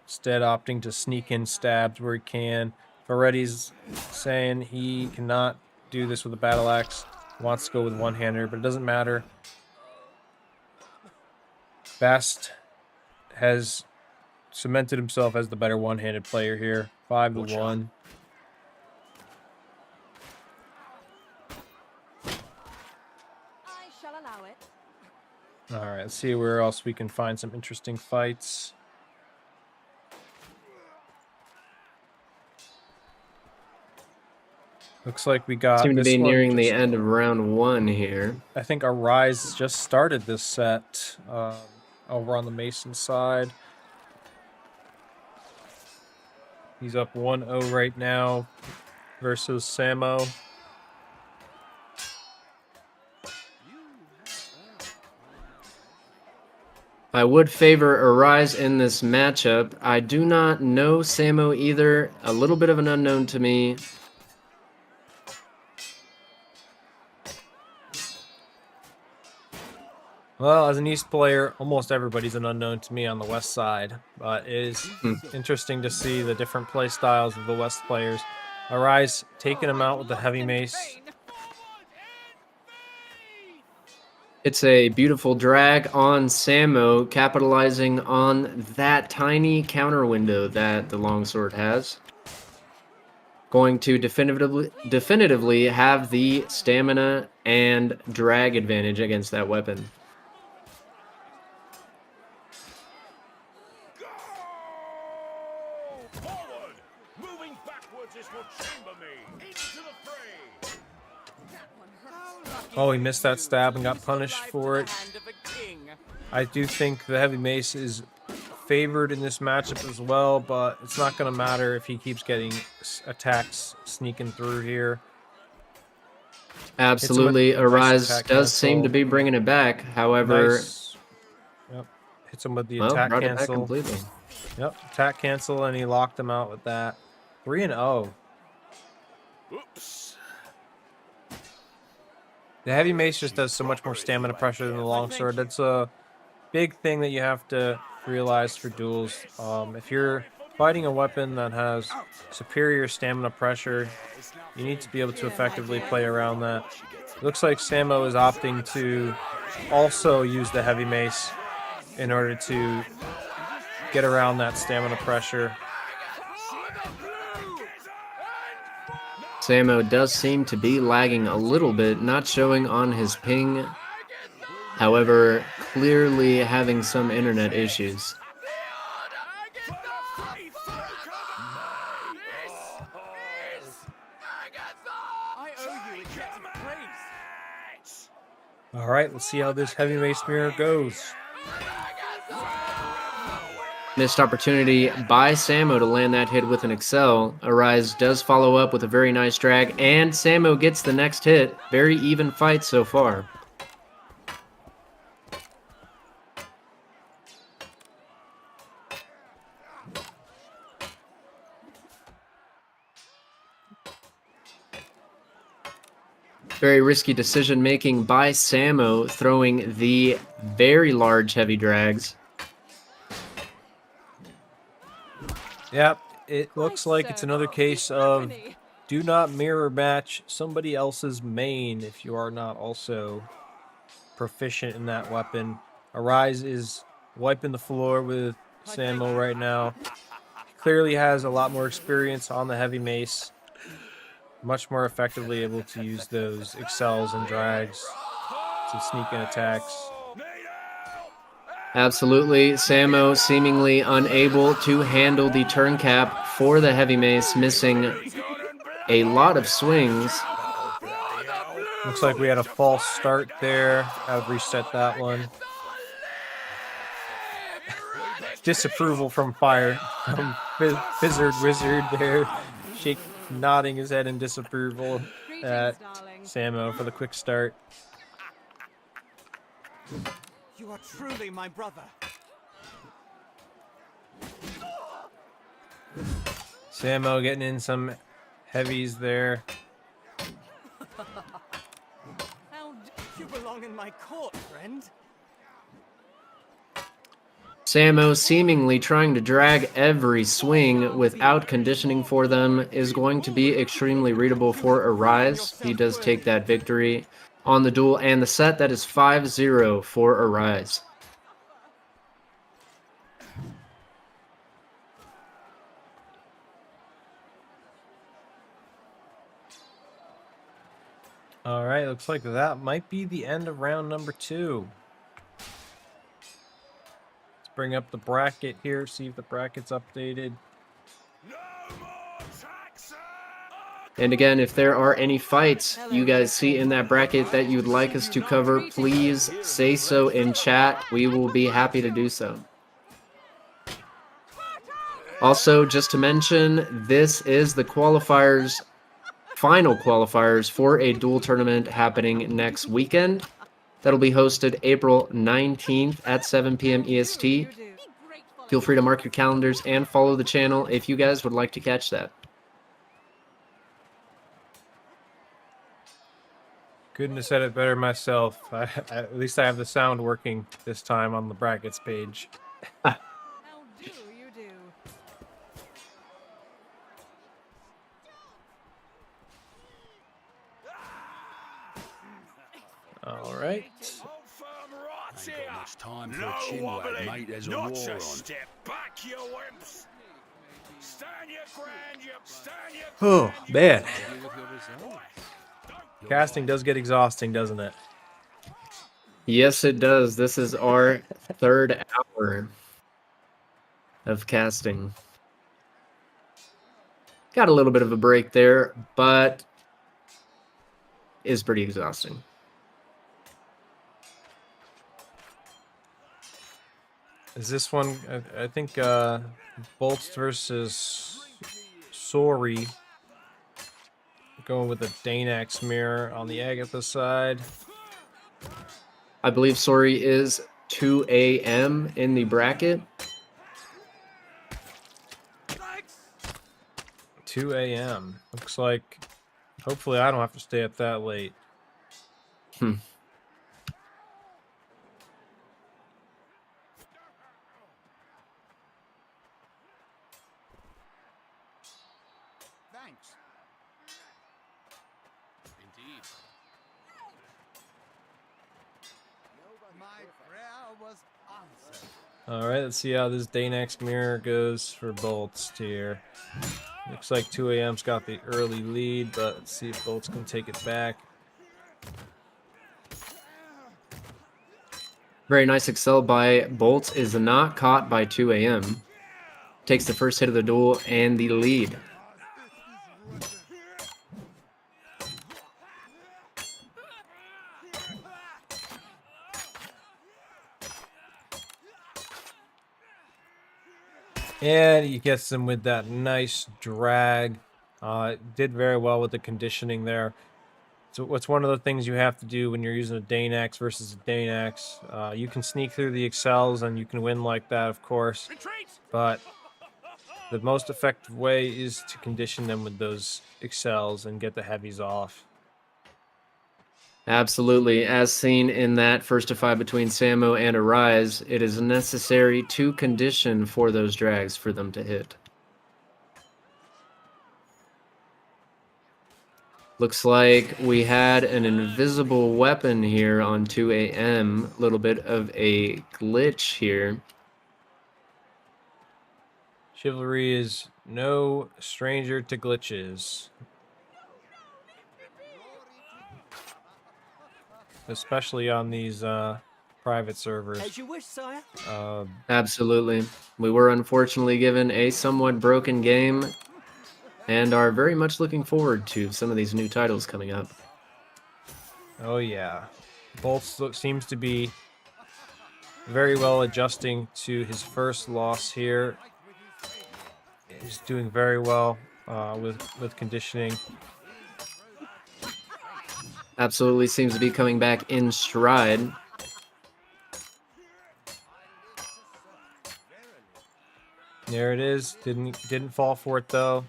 Instead, opting to sneak in stabs where he can. Veretti's saying he cannot do this with a battle axe. Wants to go with one-hander, but it doesn't matter. Bast has cemented himself as the better one-handed player here. 5-1. I shall allow it. All right, let's see where else we can find some interesting fights. Looks like we got Seem to this be one nearing the just- end of round 1 here. I think our Rise just started this set over on the Mason side. He's up 1-0 right now versus Samo. I would favor Arise in this matchup. I do not know Samo either. A little bit of an unknown to me. Well, as an East player, almost everybody's an unknown to me on the West side. But it is interesting to see the different play styles of the West players. Arise taking him out with the heavy mace. It's a beautiful drag on Samo, capitalizing on that tiny counter window that the longsword has. Going to definitively have the stamina and drag advantage against that weapon. Forward! Moving backwards is what chamber me. Into the fray! Oh, he missed that stab and got punished for it. I do think the heavy mace is favored in this matchup as well, but it's not going to matter if he keeps getting attacks sneaking through here. Absolutely, Hits him with a nice Arise attack does seem cancel. to be bringing it back. However, Nice. Yep. Hits him with the well, attack brought it back cancel. completely. Yep, attack cancel, and he locked him out with that. 3-0. Oops. The heavy mace just does so much more stamina pressure than the longsword. That's a big thing that you have to realize for duels. If you're fighting a weapon that has superior stamina pressure, you need to be able to effectively play around that. It looks like Samo is opting to also use the heavy mace in order to get around that stamina pressure. Samo does seem to be lagging a little bit, not showing on his ping. However, clearly having some internet issues. I owe you executive praise. All right, let's see how this heavy mace mirror goes. Missed opportunity by Samo to land that hit with an Excel. Arise does follow up with a very nice drag, and Samo gets the next hit. Very even fight so far. Very risky decision making by Samo, throwing the very large heavy drags. Yep, it looks like it's another case of do not mirror match somebody else's main if you are not also proficient in that weapon. Arise is wiping the floor with Samo right now. Clearly has a lot more experience on the heavy mace. Much more effectively able to use those excels and drags to sneak in attacks. Absolutely. Samo seemingly unable to handle the turn cap for the heavy mace, missing a lot of swings. Looks like we had a false start there. I've reset that one. disapproval from Fire, from Fizzard Wizard there, nodding his head in disapproval at darling. Samo for the quick start. You are truly my brother. Samo getting in some heavies there. You belong in my court, friend. Samo, seemingly trying to drag every swing without conditioning for them, is going to be extremely readable for Arise. He does take that victory on the duel and the set. That is 5-0 for Arise. All right, looks like that might be the end of round number 2. Let's bring up the bracket here, see if the bracket's updated. And again, if there are any fights you guys see in that bracket that you'd like us to cover, please say so in chat. We will be happy to do so. Also, just to mention, this is the qualifiers, final qualifiers for a duel tournament happening next weekend. That'll be hosted April 19th at 7 p.m. EST. Feel free to mark your calendars and follow the channel if you guys would like to catch that. Couldn't have said it better myself. At least I have the sound working this time on the brackets page. How do you do? All right. Hold firm right Ain't here. got much time for No a chin wag, wobbling. mate. There's a Not war a on. step back, you wimps. Stand your ground, you stand your Oh, ground, you man. Boy, Casting does get exhausting, doesn't it? Yes, it does. This is our third hour of casting. Got a little bit of a break there, but is pretty exhausting. Is this one? I think Boltz versus Sori. Going with the Danax mirror on the Agatha side. I believe Sori is 2 a.m. in the bracket. 2 a.m. Looks like. Hopefully, I don't have to stay up that late. Thanks. Indeed. My prayer was answered. All right, let's see how this Danax mirror goes for Boltz here. Looks like 2 a.m.'s got the early lead, but let's see if Boltz can take it back. Very nice excel by Boltz, is not caught by 2 a.m. Takes the first hit of the duel and the lead. And he gets him with that nice drag. Did very well with the conditioning there. So what's one of the things you have to do when you're using a Danax versus a Danax? You can sneak through the excels and you can win like that, of course. retreat. But the most effective way is to condition them with those excels and get the heavies off. Absolutely. As seen in that first to five between Samo and Arise, it is necessary to condition for those drags for them to hit. Looks like we had an invisible weapon here on 2 a.m. A little bit of a glitch here. Chivalry is no stranger to glitches. Especially on these private servers. As you wish, sire. Absolutely. We were unfortunately given a somewhat broken game and are very much looking forward to some of these new titles coming up. Oh yeah. Boltz seems to be very well adjusting to his first loss here. He's doing very well with conditioning. Absolutely seems to be coming back in stride. There it is. Didn't fall for it though.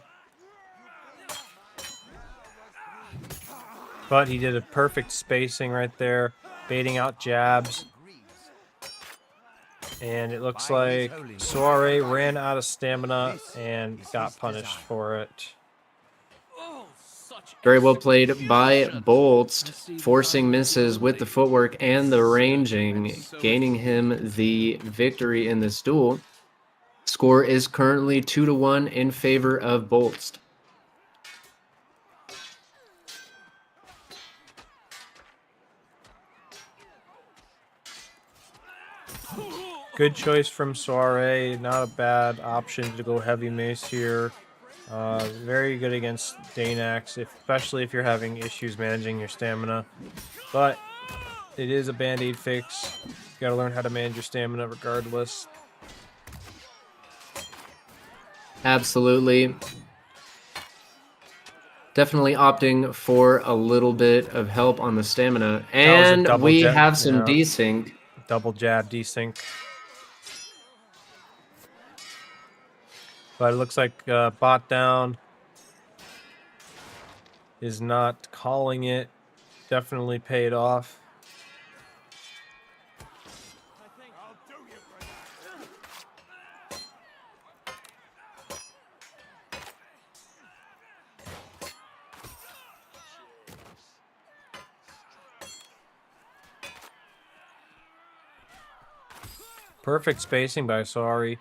But he did a perfect spacing right there, baiting out jabs. And it looks like Soiree ran out of stamina and got punished for it. Very well played by Boltz, forcing misses with the footwork and the ranging, gaining him the victory in this duel. Score is currently 2-1 in favor of Boltz. Good choice from Soiree. Not a bad option to go heavy mace here. Very good against Danax, especially if you're having issues managing your stamina. But it is a band-aid fix. You gotta learn how to manage your stamina regardless. Absolutely. Definitely opting for a little bit of help on the stamina. And we have some desync. Double jab desync. But it looks like bot down is not calling it. Definitely paid off. Perfect spacing by Sari.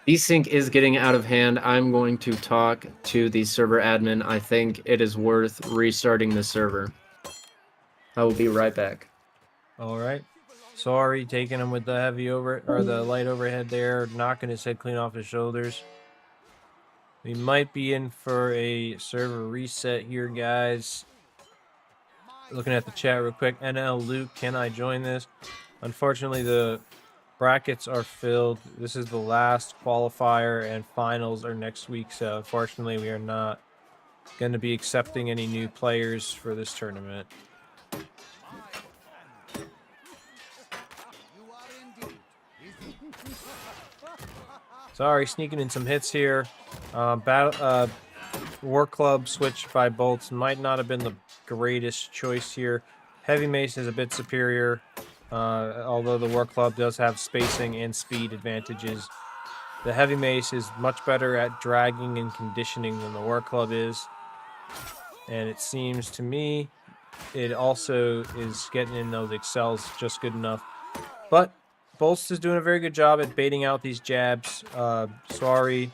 Desync is getting out of hand. I'm going to talk to the server admin. I think it is worth restarting the server. I will be right back. All right. Sorry, taking him with the heavy the light overhead there, knocking his head clean off his shoulders. We might be in for a server reset here, guys. Looking at the chat real quick. NL Luke, can I join this? Unfortunately, the brackets are filled. This is the last qualifier, and finals are next week. So unfortunately, we are not going to be accepting any new players for this tournament. Sorry, sneaking in some hits here. War Club switch by Boltz might not have been the greatest choice here. Heavy Mace is a bit superior, although the War Club does have spacing and speed advantages. The Heavy Mace is much better at dragging and conditioning than the War Club is. And it seems to me it also is getting in those excels just good enough. But Boltz is doing a very good job at baiting out these jabs. Sorry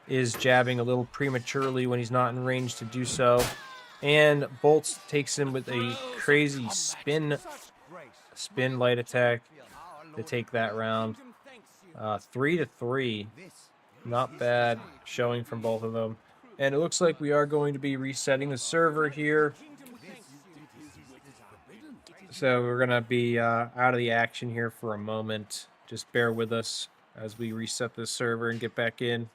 is jabbing a little prematurely when he's not in range to do so. And Boltz takes him with a crazy spin light attack to take that round. 3-3. Not bad showing from both of them. And it looks like we are going to be resetting the server here. So we're going to be out of the action here for a moment. Just bear with us as we reset this server and get back in.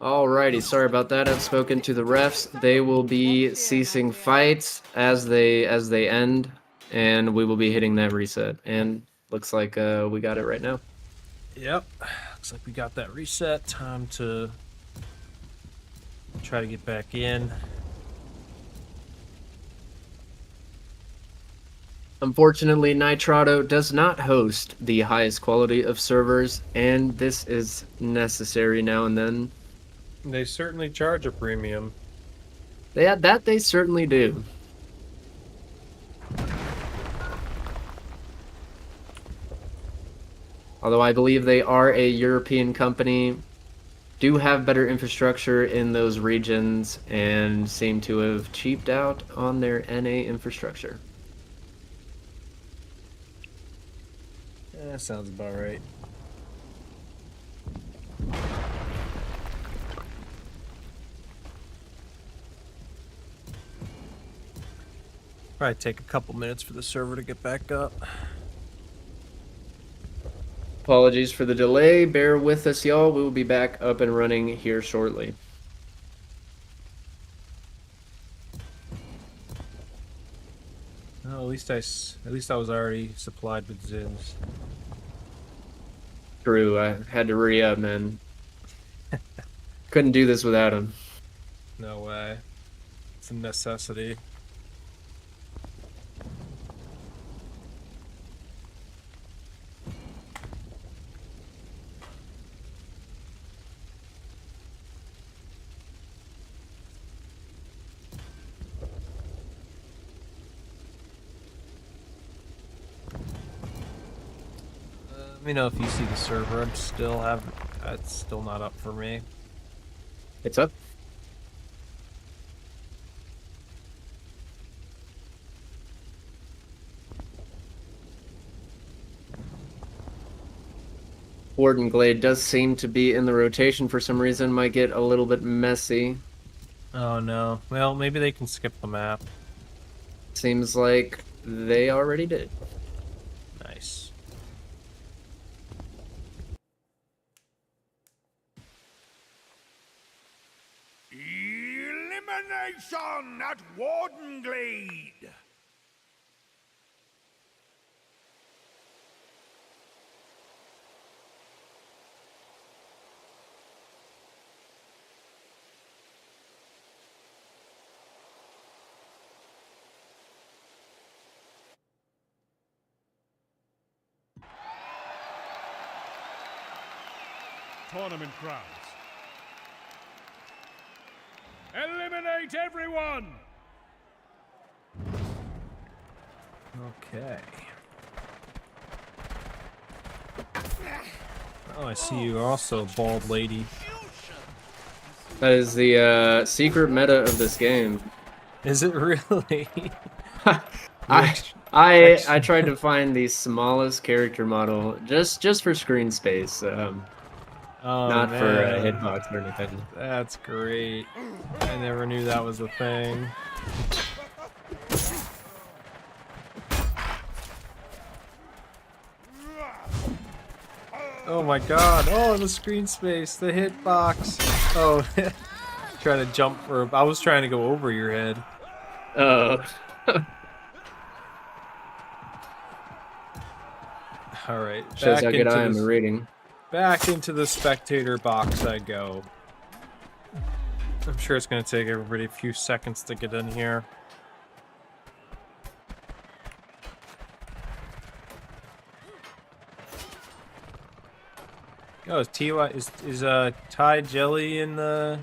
Alrighty, sorry about that. I've spoken to the refs. They will be ceasing fights as they end, and we will be hitting that reset. And looks like we got it right now. Yep, looks like we got that reset. Time to try to get back in. Unfortunately, Nitrado does not host the highest quality of servers, and this is necessary now and then. They certainly charge a premium. That they certainly do. Although I believe they are a European company, do have better infrastructure in those regions and seem to have cheaped out on their NA infrastructure. That sounds about right. Probably take a couple minutes for the server to get back up. Apologies for the delay. Bear with us, y'all. We will be back up and running here shortly. Well, at least I was already supplied with Zins. True, I had to re-up, man. Couldn't do this without him. No way. It's a necessity. Let me know if you see the server. It's still not up for me. It's up. Warden Glade does seem to be in the rotation for some reason. Might get a little bit messy. Oh no. Well, maybe they can skip the map. Seems like they already did. Nice. Elimination at Warden Glade. Tournament crowds. Eliminate everyone. Okay. Oh, I see you also, bald lady. That is the secret meta of this game. Is it really? I tried to find the smallest character model just for screen space, Oh, not for man. hitbox or anything. That's great. I never knew that was a thing. Oh my god. Oh, the screen space, the hitbox. Oh, trying to jump for. I was trying to go over your head. Alright. Shows how good I am at reading. Back into the spectator box I go. I'm sure it's going to take everybody a few seconds to get in here. Oh, is Ty Jelly in the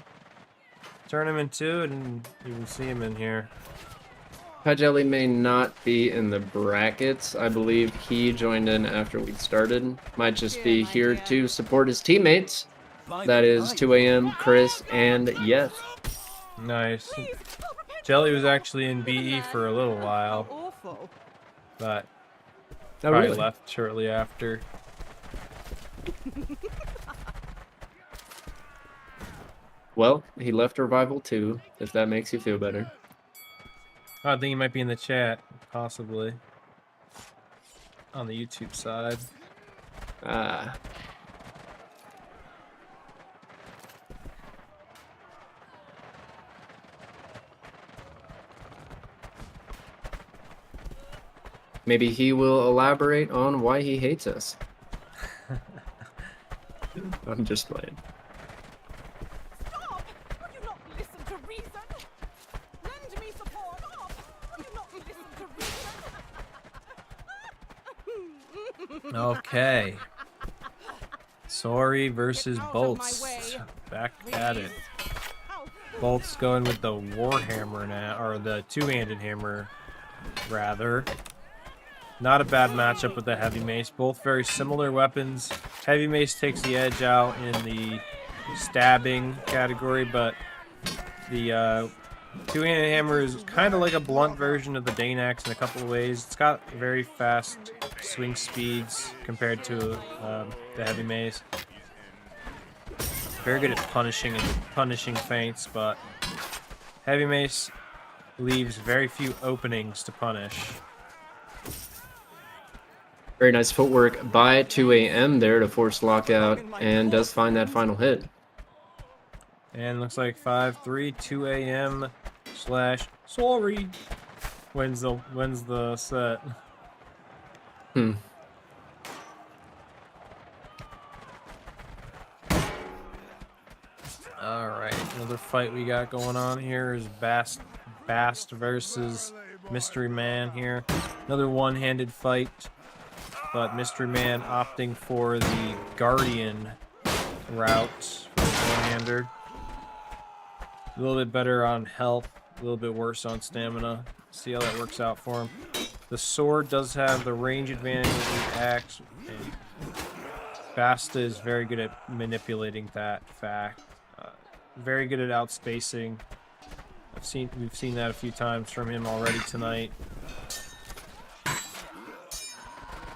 tournament too? I didn't even see him in here. Jelly may not be in the brackets. I believe he joined in after we started. Might just be here to support his teammates. That is 2 a.m., Chris, and Yes. Nice. Jelly was actually in BE for a little while, Awful. but Oh, probably really? left shortly after. Well, he left Revival too, if that makes you feel better. Oh, I think he might be in the chat, possibly. On the YouTube side. Ah. Maybe he will elaborate on why he hates us. I'm just playing. Stop! Will you not listen to reason? Lend me support. Stop! Will you not listen to reason? Okay. Sorry versus Get out of Boltz. my way, Back at it. Ow. Boltz going with the Warhammer now, or the two-handed hammer, rather. Not a bad matchup with the Heavy Mace. Both very similar weapons. Heavy Mace takes the edge out in the stabbing category, but the two-handed hammer is kind of like a blunt version of the Dane axe in a couple of ways. It's got very fast swing speeds compared to the Heavy Mace. Very good at punishing feints, but Heavy Mace leaves very few openings to punish. Very nice footwork by 2AM there to force lockout, and does find that final hit. And looks like 5-3, 2AM / sorry wins the set. Alright, another fight we got going on here is Bast versus Mystery Man here. Another one-handed fight, but Mystery Man opting for the Guardian route for the one-hander. A little bit better on health, a little bit worse on stamina. See how that works out for him. The sword does have the range advantage of the axe, and Basta is very good at manipulating that fact. Very good at outspacing. We've seen that a few times from him already tonight.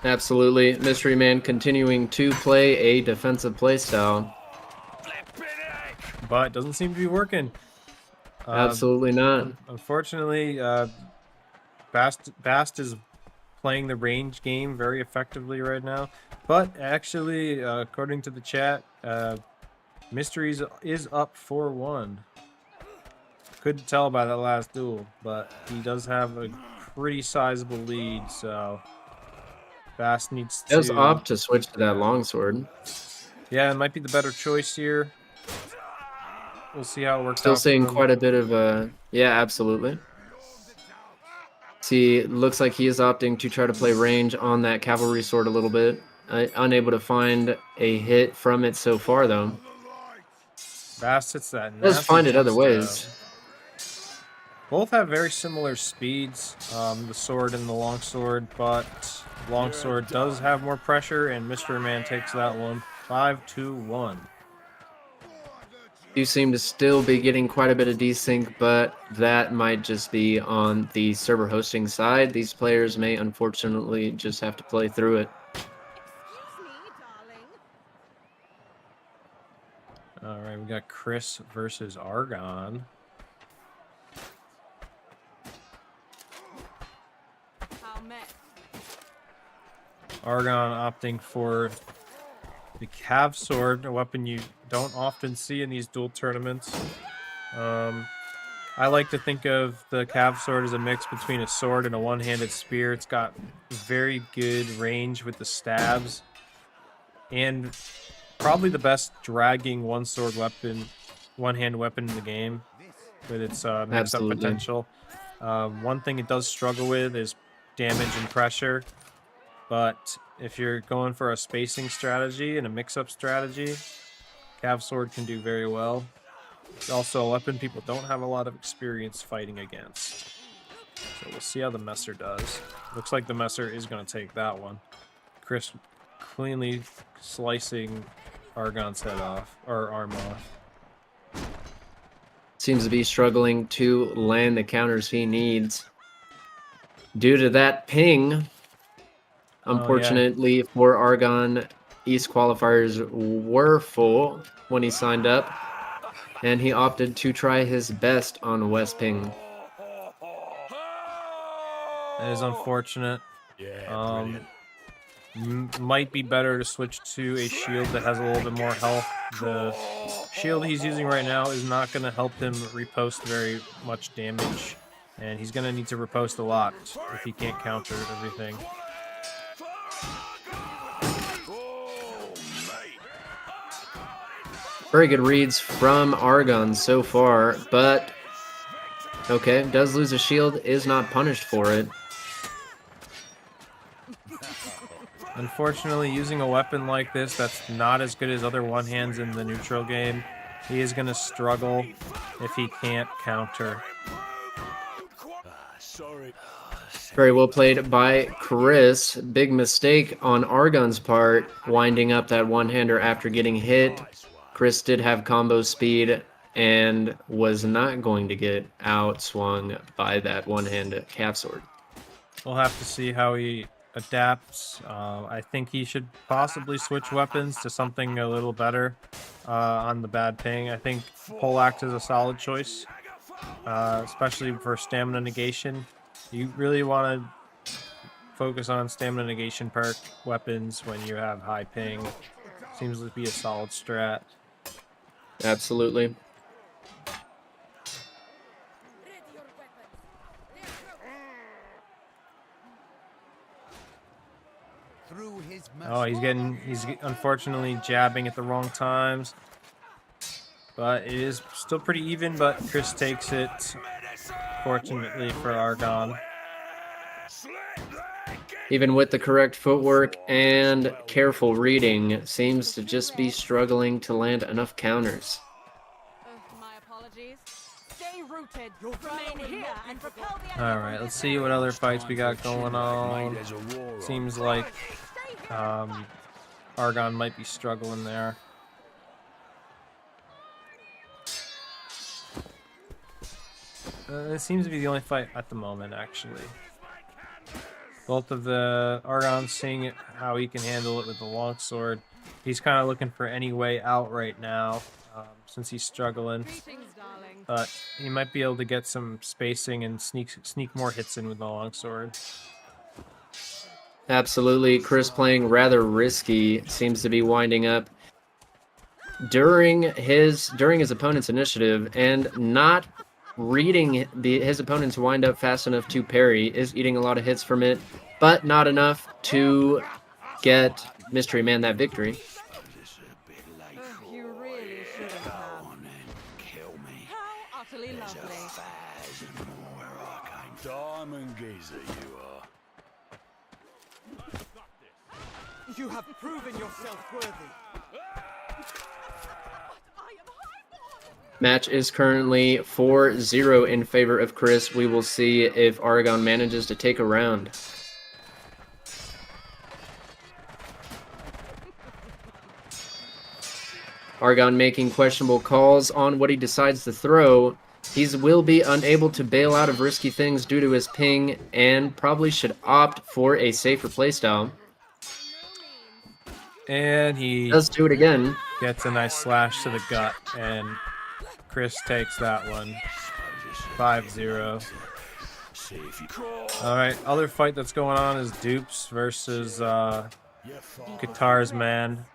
Absolutely. Mystery Man continuing to play a defensive playstyle. But it doesn't seem to be working. Absolutely not. Unfortunately, Bast is playing the range game very effectively right now. But actually, according to the chat, Mysteries is up 4-1. Couldn't tell by that last duel, but he does have a pretty sizable lead, so Bast needs to... Does opt to switch to that longsword. Yeah, it might be the better choice here. We'll see how it works Still out. seeing quite a bit of... yeah, absolutely. See, it looks like he is opting to try to play range on that cavalry sword a little bit. Unable to find a hit from it so far, though. Bast hits that. Does find it other ways. Both have very similar speeds, the sword and the longsword, but longsword does have more pressure, and Mystery Man takes that one 5-1. You seem to still be getting quite a bit of desync, but that might just be on the server hosting side. These players may unfortunately just have to play through it. Alright, we got Chris versus Argon. Argon opting for the Cav Sword, a weapon you don't often see in these duel tournaments. I like to think of the Cav Sword as a mix between a sword and a one-handed spear. It's got very good range with the stabs, and probably the best dragging one-sword weapon, one-hand weapon in the game, with its mix-up potential. One thing it does struggle with is damage and pressure. But if you're going for a spacing strategy and a mix-up strategy, Cav Sword can do very well. It's also a weapon people don't have a lot of experience fighting against. So we'll see how the Messer does. Looks like the Messer is going to take that one. Chris cleanly slicing Argon's head off, or arm off. Seems to be struggling to land the counters he needs. Due to that ping... Unfortunately for Argon, East qualifiers were full when he signed up, and he opted to try his best on West Ping. That is unfortunate. Yeah, might be better to switch to a shield that has a little bit more health. The shield he's using right now is not going to help him repost very much damage, and he's going to need to repost a lot if he can't counter everything. Very good reads from Argon so far, but okay, does lose a shield, is not punished for it. Unfortunately, using a weapon like this that's not as good as other one-hands in the neutral game, he is going to struggle if he can't counter. sorry. Very well played by Chris. Big mistake on Argon's part, winding up that one-hander after getting hit. Chris did have combo speed and was not going to get outswung by that one-hand calf sword. We'll have to see how he adapts. I think he should possibly switch weapons to something a little better on the bad ping. I think poleaxe is a solid choice, especially for stamina negation. You really want to focus on stamina negation perk weapons when you have high ping. Seems to be a solid strat. Absolutely. Through his Oh, he's unfortunately jabbing at the wrong times. But it is still pretty even, but Chris takes it, fortunately for Argon. Even with the correct footwork and careful reading, seems to just be struggling to land enough counters. My apologies. Stay rooted. Remain here and propel the Alright, let's see what other fights we got going on. Seems like Argon might be struggling there. It seems to be the only fight at the moment, actually. Both of the Argon's seeing how he can handle it with the longsword. He's kind of looking for any way out right now, since he's struggling. But he might be able to get some spacing and sneak more hits in with the longsword. Absolutely. Chris playing rather risky, seems to be winding up during his opponent's initiative and not reading his opponent's wind up fast enough to parry. Is eating a lot of hits from it, but not enough to get Mystery Man that victory. You really shouldn't have. How utterly lovely. Diamond geezer you are. You have proven yourself worthy. Match is currently 4-0 in favor of Chris. We will see if Argon manages to take a round. Argon making questionable calls on what he decides to throw. He will be unable to bail out of risky things due to his ping and probably should opt for a safer playstyle. And he Does do it again. gets a nice slash to the gut, and Chris takes that one. 5-0. Alright, other fight that's going on is Dupes versus Guitars Man.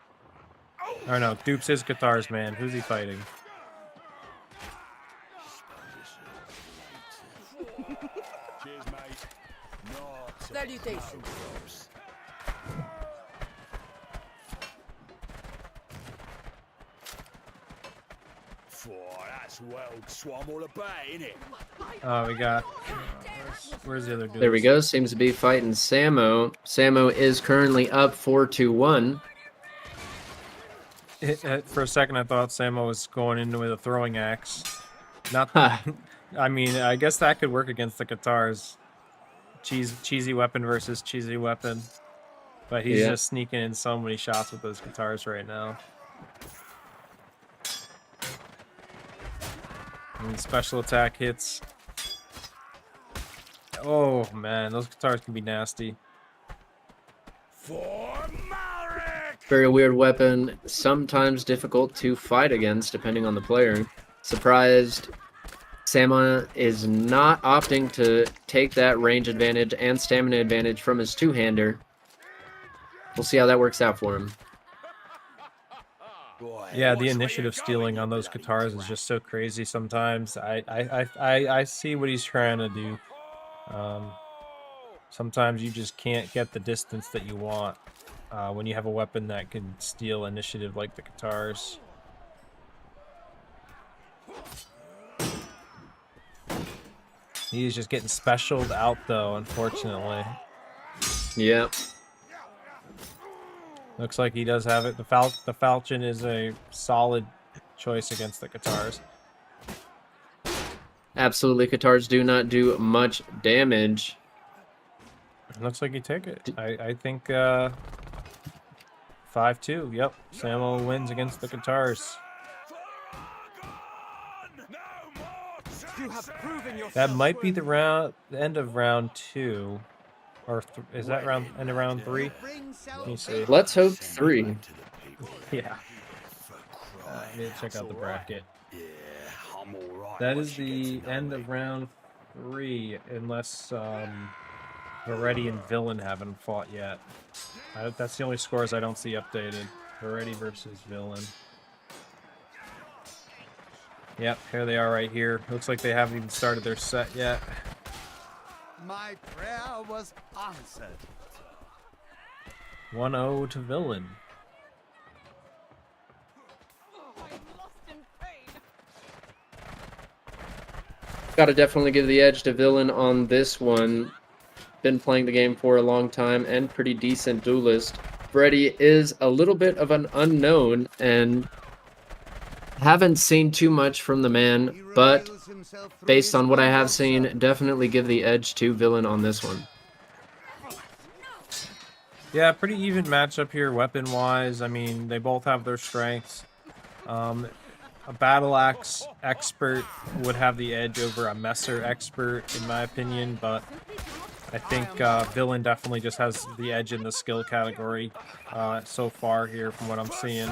Or no, Dupes is Guitars Man. Who's he fighting? Cheers, mate. Not Salutations. That's well swum all about, innit? Oh, we got... where's the other dude? There we go. Seems to be fighting Samo. Samo is currently up 4-1. For a second, I thought Samo was going into with a throwing axe. Not that... I mean, I guess that could work against the Guitars. Cheesy weapon versus cheesy weapon. But he's just sneaking in so many shots with those Guitars right now. And special attack hits. Oh man, those Guitars can be nasty. Very weird weapon. Sometimes difficult to fight against depending on the player. Surprised Samo is not opting to take that range advantage and stamina advantage from his two-hander. We'll see how that works out for him. Yeah, the initiative stealing on those Guitars is just so crazy sometimes. I see what he's trying to do. Sometimes you just can't get the distance that you want when you have a weapon that can steal initiative like the Guitars. He's just getting specialed out though, unfortunately. Yeah. Looks like he does have it. The Falchion is a solid choice against the Guitars. Absolutely, Guitars do not do much damage. Looks like you take it. I think 5-2. Yep. Samo wins against the Guitars. You have proven yourself That might be the worthy. end of round 2. Or is that end of round 3? Let me see. Let's hope 3. Yeah. I need to check out the bracket. Yeah, I'm alright. That is the end of round 3, unless Veretti and Villain haven't fought yet. That's the only scores I don't see updated. Veretti versus Villain. Yep, here they are right here. Looks like they haven't even started their set yet. My prayer was answered. 1-0 to Villain. I'm lost in pain. Gotta definitely give the edge to Villain on this one. Been playing the game for a long time and pretty decent duelist. Veretti is a little bit of an unknown and haven't seen too much from the man, but based on what I have seen, definitely give the edge to Villain on this one. Yeah, pretty even matchup here weapon-wise. I mean, they both have their strengths. A battle axe expert would have the edge over a messer expert, in my opinion, but I think Villain definitely just has the edge in the skill category so far here from what I'm seeing.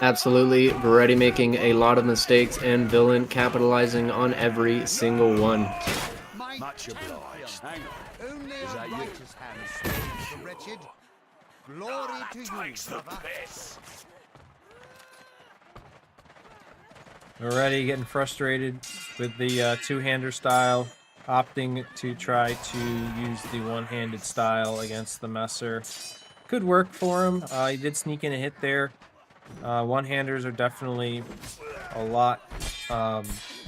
Absolutely, Veretti making a lot of mistakes and Villain capitalizing on every single one. Much obliged. Hang on. Only Is a that you? righteous hand saves the wretched. Glory to you, Takes the brother. piss. Already getting frustrated with the two-hander style, opting to try to use the one-handed style against the messer. Could work for him. He did sneak in a hit there. One-handers are definitely a lot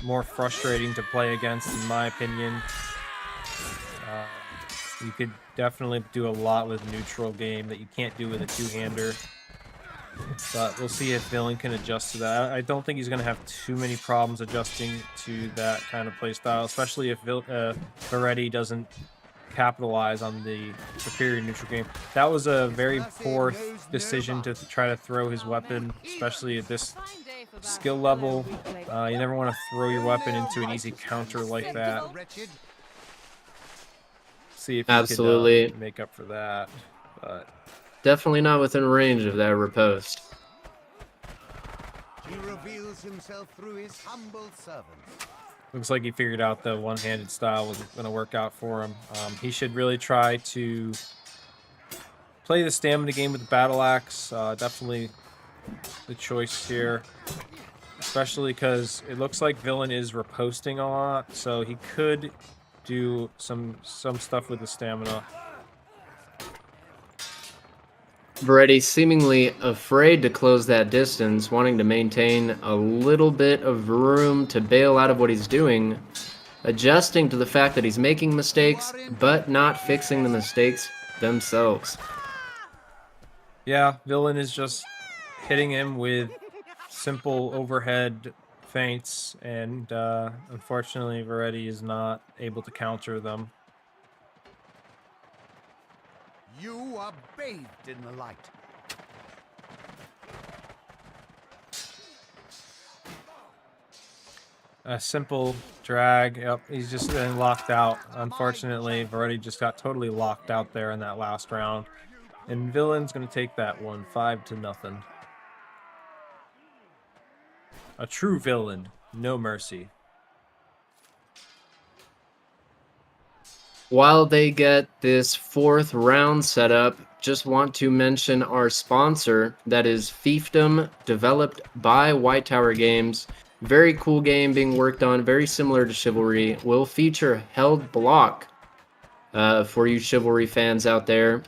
more frustrating to play against, in my opinion. You could definitely do a lot with neutral game that you can't do with a two-hander. But we'll see if Villain can adjust to that. I don't think he's going to have too many problems adjusting to that kind of play style, especially if Veretti doesn't capitalize on the superior neutral game. That was a very poor decision to try to throw his weapon, especially at this skill level. You never want to throw your weapon into an easy counter like that. See if he Absolutely. could make up for that. But Definitely not within range of that riposte. He reveals himself through his humble servants. looks like he figured out the one-handed style was going to work out for him. He should really try to play the stamina game with the battle axe. Definitely the choice here, especially because it looks like Villain is riposting a lot, so he could do some stuff with the stamina. Veretti seemingly afraid to close that distance, wanting to maintain a little bit of room to bail out of what he's doing, adjusting to the fact that he's making mistakes, but not fixing the mistakes themselves. Yeah, Villain is just hitting him with simple overhead feints, and unfortunately Veretti is not able to counter them. You are bathed in the light. A simple drag. Yep, he's just been locked out. Unfortunately, Veretti just got totally locked out there in that last round. And Villain's going to take that one, 5-0. A true villain, no mercy. While they get this fourth round set up, just want to mention our sponsor, that is Fiefdom, developed by White Tower Games. Very cool game being worked on, very similar to Chivalry. Will feature held block for you Chivalry fans out there.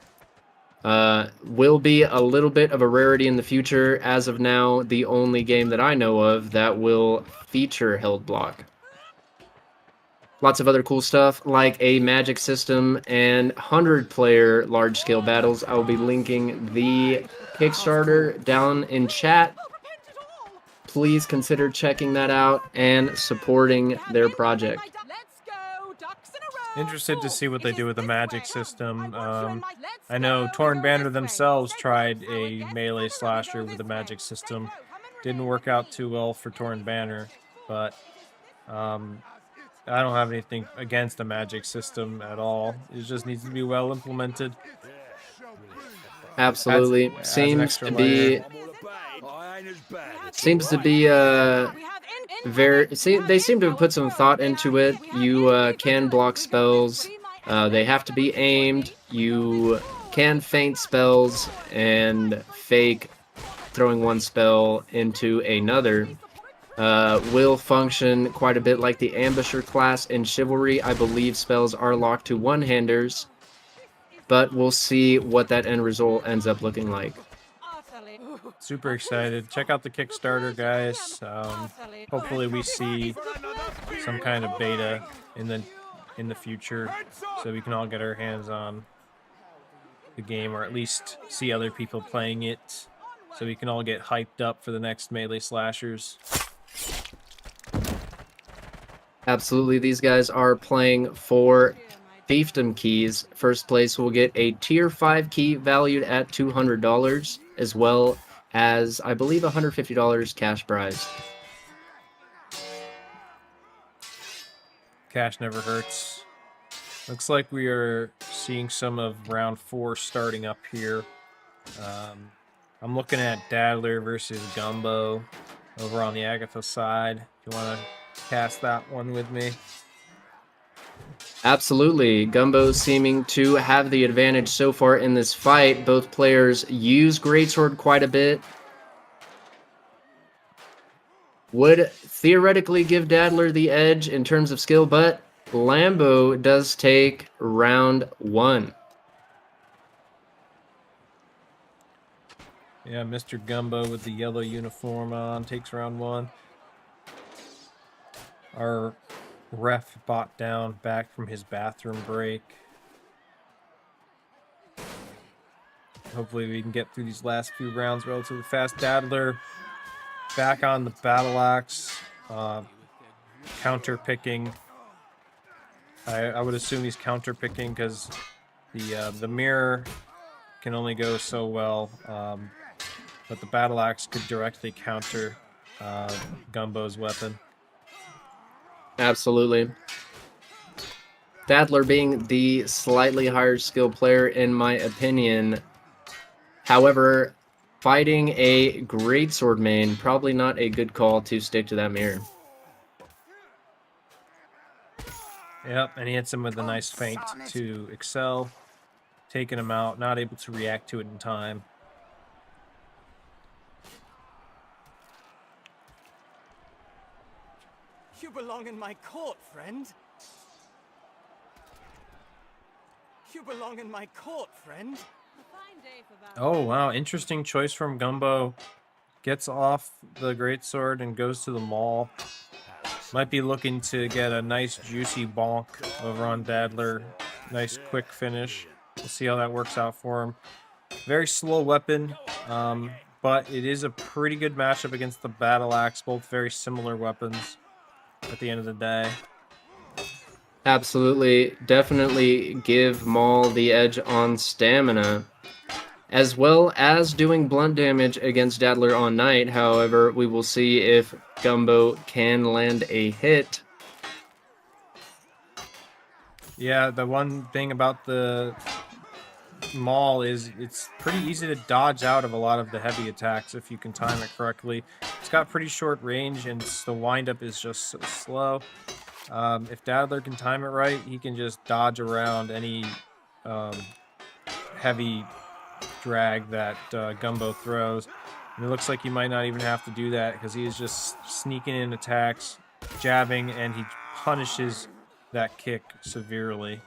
Will be a little bit of a rarity in the future. As of now, the only game that I know of that will feature held block. Lots of other cool stuff like a magic system and 100-player large-scale battles. I will be linking the Kickstarter down in chat. Please consider checking that out and supporting their project. Let's go, ducks in a row. Interested to see what they do with the magic system. I know Torn Banner themselves tried a melee slasher with the magic system. Didn't work out too well for Torn Banner, but I don't have anything against the magic system at all. It just needs to be well implemented. Absolutely. Adds an Seems extra to be layer. I ain't as bad. It's seems to alright. be they seem to have put some thought into it. You can block spells. They have to be aimed. You can feint spells and fake throwing one spell into another. Will function quite a bit like the Ambusher class in Chivalry. I believe spells are locked to one-handers, but we'll see what that end result ends up looking like. Super excited. Check out the Kickstarter, guys. Hopefully we see some kind of beta in the future, so we can all get our hands on the game, or at least see other people playing it, so we can all get hyped up for the next melee slashers. Absolutely, these guys are playing for fiefdom keys. First place will get a tier 5 key valued at $200, as well as, I believe, $150 cash prize. Cash never hurts. Looks like we are seeing some of round 4 starting up here. I'm looking at Dadler versus Gumbo over on the Agatha side. If you want to cast that one with me. Absolutely. Gumbo seeming to have the advantage so far in this fight. Both players use Greatsword quite a bit. Would theoretically give Dadler the edge in terms of skill, but Lambo does take round 1. Yeah, Mr. Gumbo with the yellow uniform on takes round 1. Our ref bought down back from his bathroom break. Hopefully we can get through these last few rounds relatively fast. Dadler back on the battle axe, counter picking. I would assume he's counter picking because the mirror can only go so well, but the battle axe could directly counter Gumbo's weapon. Absolutely. Dadler being the slightly higher skill player in my opinion. However, fighting a greatsword main, probably not a good call to stick to that mirror. Yep, and he hits him with a nice feint to excel, taking him out, not able to react to it in time. You belong in my court, friend. You belong in my court, friend. Oh, wow. Interesting choice from Gumbo. Gets off the greatsword and goes to the maul. Might be looking to get a nice juicy bonk over on Dadler. Nice quick finish. We'll see how that works out for him. Very slow weapon, but it is a pretty good matchup against the battle axe. Both very similar weapons at the end of the day. Absolutely. Definitely give Maul the edge on stamina, as well as doing blunt damage against Dadler on Knight. However, we will see if Gumbo can land a hit. Yeah, the one thing about the Maul is it's pretty easy to dodge out of a lot of the heavy attacks if you can time it correctly. It's got pretty short range and the windup is just so slow. If Dadler can time it right, he can just dodge around any heavy drag that Gumbo throws. And it looks like he might not even have to do that because he is just sneaking in attacks, jabbing, and he punishes that kick severely.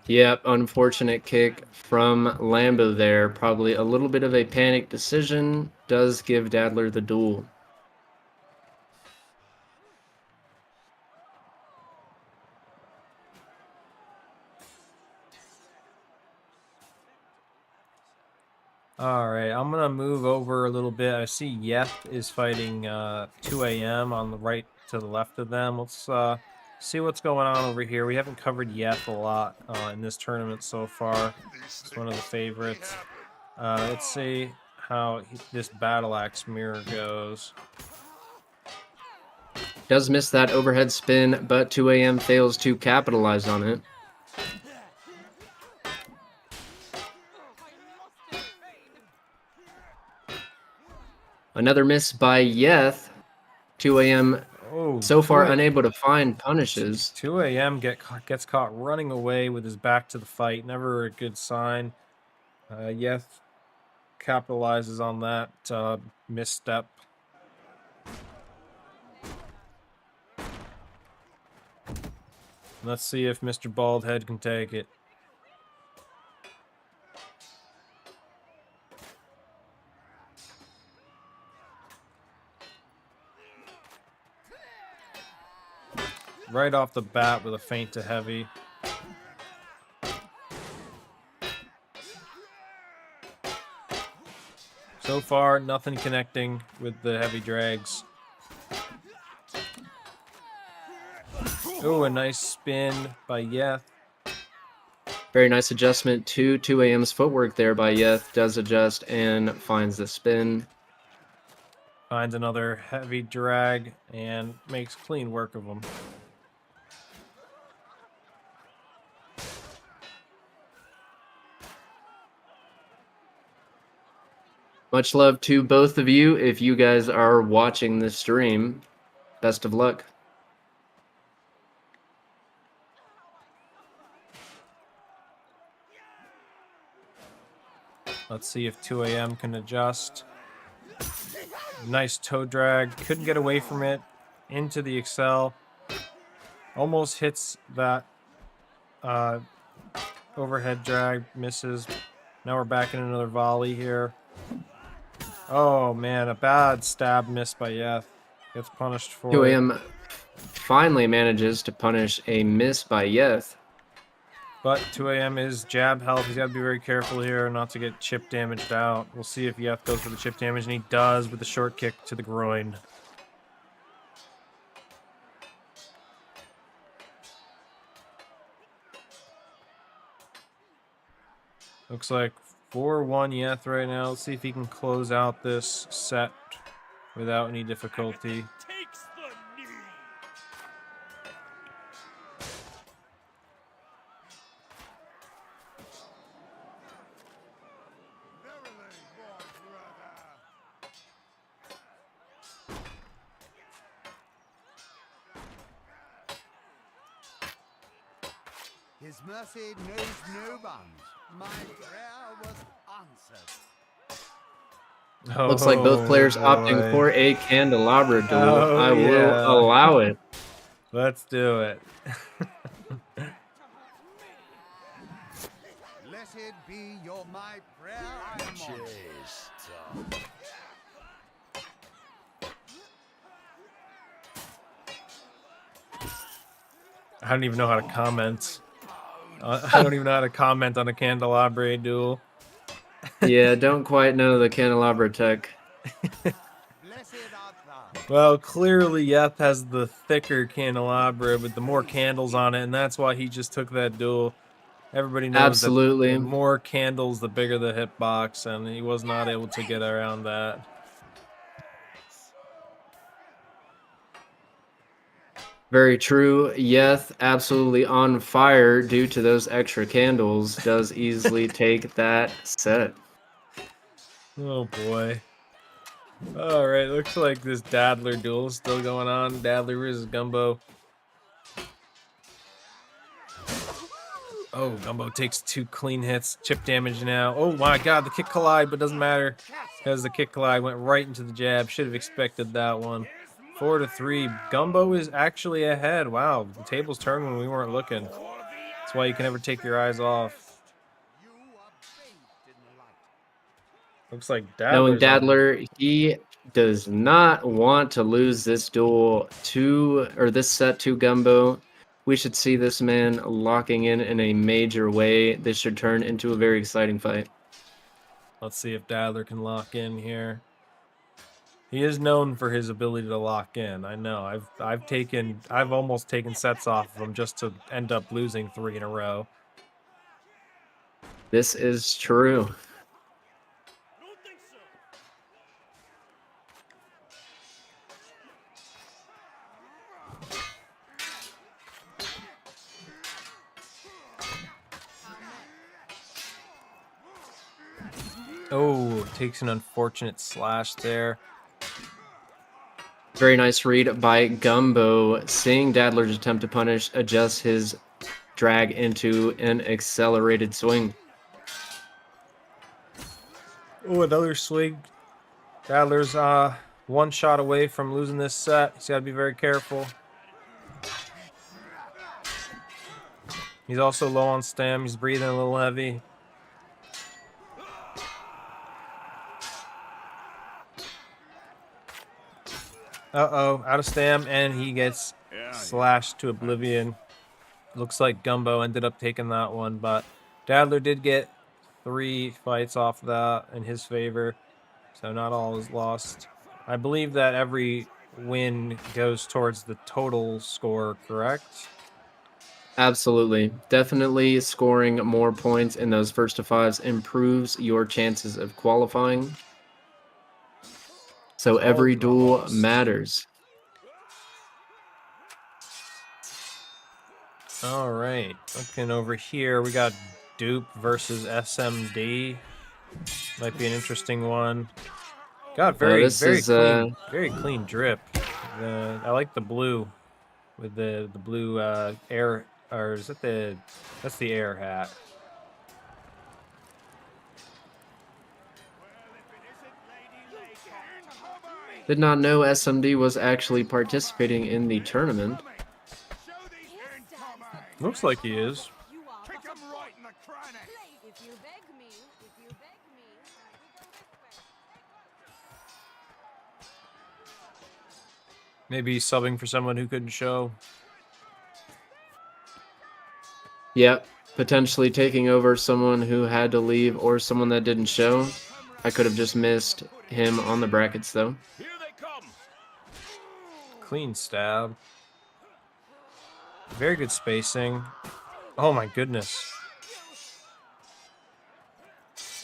Yep, unfortunate kick from Lambo there. Probably a little bit of a panic decision. Does give Dadler the duel. All right, I'm gonna move over a little bit. I see Yep is fighting 2 a.m. on the right to the left of them. Let's see what's going on over here. We haven't covered Yeth a lot in this tournament so far. It's one of the favorites. Let's see how this battle axe mirror goes. Does miss that overhead spin, but 2AM fails to capitalize on it. Another miss by Yeth. 2AM Oh, so far 2AM unable to find punishes. 2AM gets caught running away with his back to the fight. Never a good sign. Yeth capitalizes on that misstep. Let's see if Mr. Baldhead can take it. Right off the bat with a feint to heavy. So far, nothing connecting with the heavy drags. Oh, a nice spin by Yeth. Very nice adjustment to 2AM's footwork there by Yeth. Does adjust and finds the spin. Finds another heavy drag and makes clean work of him. Much love to both of you. If you guys are watching this stream, best of luck. Let's see if 2AM can adjust. Nice toe drag. Couldn't get away from it. Into the Excel. Almost hits that overhead drag. Misses. Now we're back in another volley here. Oh man, a bad stab miss by Yeth. Gets punished for 2AM finally manages to punish a miss by Yeth. But 2AM is jab health. He's got to be very careful here not to get chip damaged out. We'll see if Yeth goes for the chip damage, and he does with the short kick to the groin. Looks like 4-1 Yeth right now. Let's see if he can close out this set without any difficulty. Takes the knee. Verily, my brother. His mercy knows no bounds. My prayer was answered. Looks like both players Oh, opting boy. for a candelabra duel. Oh, I will yeah. allow it. Let's do it. Blessed be your my prayer. I am on. Cheers, Tom. I don't even know how to comment. I don't even know how to comment on a candelabra duel. Yeah, don't quite know the candelabra tech. Blessed art thou. Well, clearly Yeth has the thicker candelabra with the more candles on it, and that's why he just took that duel. Everybody knows Absolutely. that the more candles, the bigger the hitbox, and he was not able to get around that. Very true. Yeth, absolutely on fire due to those extra candles, does easily take that set. Oh boy. Alright, looks like this Dadler duel is still going on. Dadler versus Gumbo. Oh, Gumbo takes 2 clean hits. Chip damage now. Oh my god, the kick collide, but doesn't matter. Because the kick collide went right into the jab. Should have expected that one. 4-3. Gumbo is actually ahead. Wow, the tables turned when we weren't looking. That's why you can never take your eyes off. You are bathed in the light. Looks like Knowing Dadler's on- Dadler, he does not want to lose this duel this set to Gumbo. We should see this man locking in a major way. This should turn into a very exciting fight. Let's see if Dadler can lock in here. He is known for his ability to lock in. I know. I've almost taken sets off of him just to end up losing 3 in a row. This is true. Don't think so. Oh, takes an unfortunate slash there. Very nice read by Gumbo. Seeing Dadler's attempt to punish, adjusts his drag into an accelerated swing. Oh, another swing. Dadler's 1 shot away from losing this set. He's got to be very careful. He's also low on stam. He's breathing a little heavy. Uh-oh, out of stam, and he gets slashed to oblivion. Looks like Gumbo ended up taking that one, but Dadler did get 3 fights off of that in his favor, so not all is lost. I believe that every win goes towards the total score, correct? Absolutely. Definitely scoring more points in those first to 5s improves your chances of qualifying. So every duel matters. All right, looking over here, we got Dupe versus SMD. Might be an interesting one. God, very clean drip. I like the blue with the blue air, or is that that's the air hat. Did not know SMD was actually participating in the tournament. Show these incoming. Looks like he is. You are Kick but a 'em right in the cranny. If you beg me, if you beg me, we go this way. Maybe he's subbing for someone who couldn't show. Yep, potentially taking over someone who had to leave or someone that didn't show. I could have just missed him on the brackets though. Here they come. Clean stab. Very good spacing. Oh my goodness.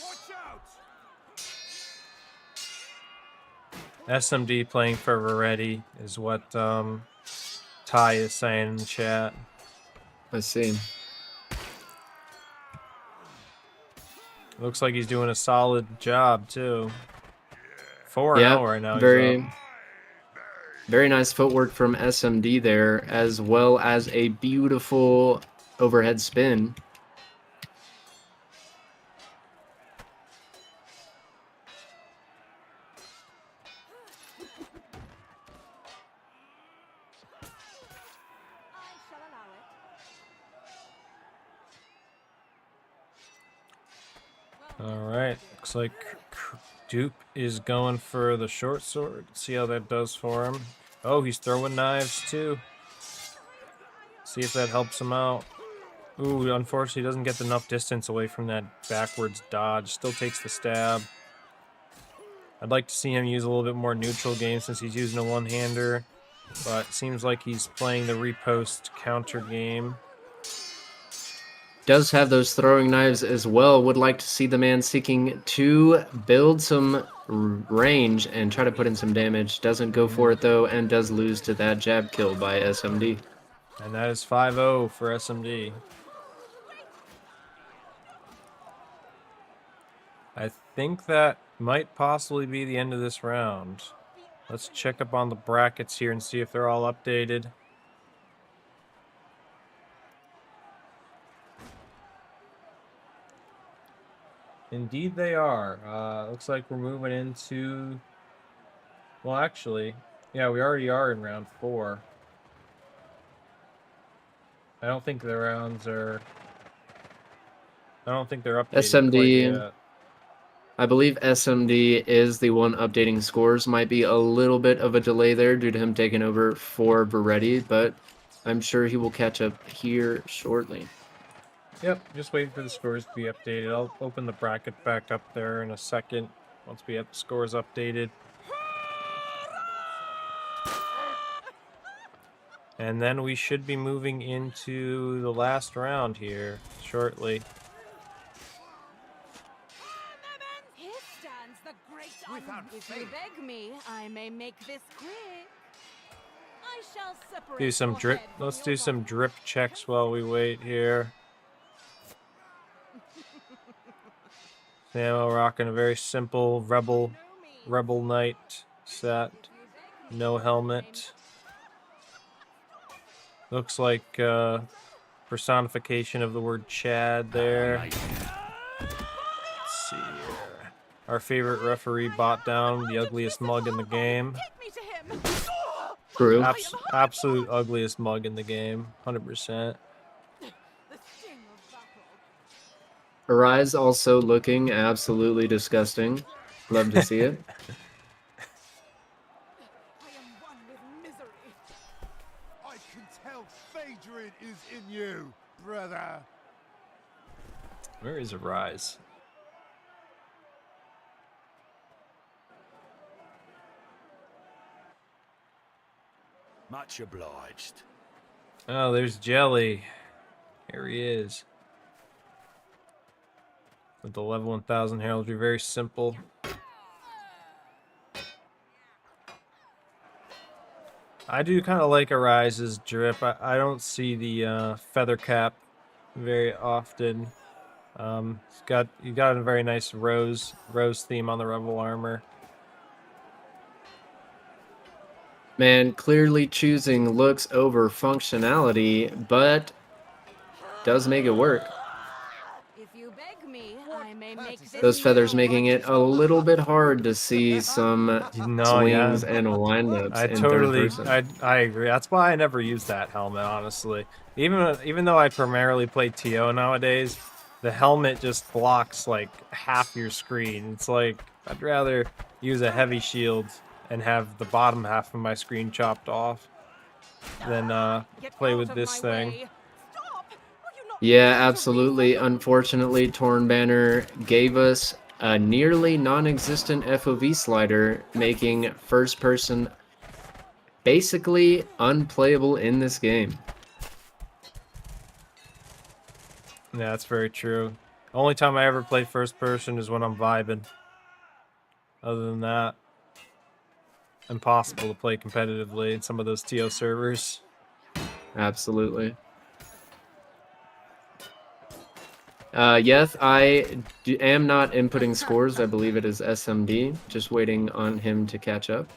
Watch out. SMD playing for Veretti is what Ty is saying in the chat. I see. Looks like he's doing a solid job too. 4-0 right now. Very nice footwork from SMD there, as well as a beautiful overhead spin. I shall allow it. All right, looks like Dupe is going for the short sword. See how that does for him. Oh, he's throwing knives too. See if that helps him out. Ooh, unfortunately, he doesn't get enough distance away from that backwards dodge. Still takes the stab. I'd like to see him use a little bit more neutral game since he's using a one-hander. But it seems like he's playing the repost counter game. Does have those throwing knives as well. Would like to see the man seeking to build some range and try to put in some damage. Doesn't go for it though, and does lose to that jab kill by SMD. And that is 5-0 for SMD. I think that might possibly be the end of this round. Let's check up on the brackets here and see if they're all updated. Indeed they are. Looks like we're moving into... Well, actually, yeah, we already are in round 4. I don't think the rounds are... I don't think they're updated quite SMD, yet. I believe SMD is the one updating scores. Might be a little bit of a delay there due to him taking over for Veretti, but I'm sure he will catch up here shortly. Yep, just waiting for the scores to be updated. I'll open the bracket back up there in a second once we have the scores updated. And then we should be moving into the last round here shortly. Here stands the great Without If you faith. beg me, I may make this quick. I shall separate Do some your drip. head from Let's your do some body. drip checks while we wait here. Samo rocking a very simple rebel knight set. No helmet. Looks like personification of the word Chad there. Let's see here. Our favorite referee bought down the ugliest mug in the game. Take me to him. True. Absolute ugliest mug in the game. 100%. The sting of battle. Arise also looking absolutely disgusting. Love to see it. I am one with misery. I can tell Phaedron is in you, brother. Where is Arise? Much obliged. Oh, there's Jelly. Here he is. With the level 1000 heraldry, very simple. I do kind of like Arise's drip. I don't see the feather cap very often. You got a very nice rose theme on the rebel armor. Man, clearly choosing looks over functionality, but does make it work. If you beg me, I may make this Those feathers known. making it a little bit hard to see some No, yeah. swings and windups I in totally, third person. I agree. That's why I never use that helmet, honestly. Even though I primarily play TO nowadays, the helmet just blocks like half your screen. It's like I'd rather use a heavy shield and have the bottom half of my screen chopped off than Get play out with of this my thing. way. Stop! Will you not Yeah, listen to absolutely. reason? Unfortunately, Torn Banner gave us a nearly non-existent FOV slider, making first person basically unplayable in this game. Yeah, that's very true. Only time I ever play first person is when I'm vibing. Other than that, impossible to play competitively in some of those TO servers. Absolutely. Yes, am not inputting scores. I believe it is SMD. Just waiting on him to catch up.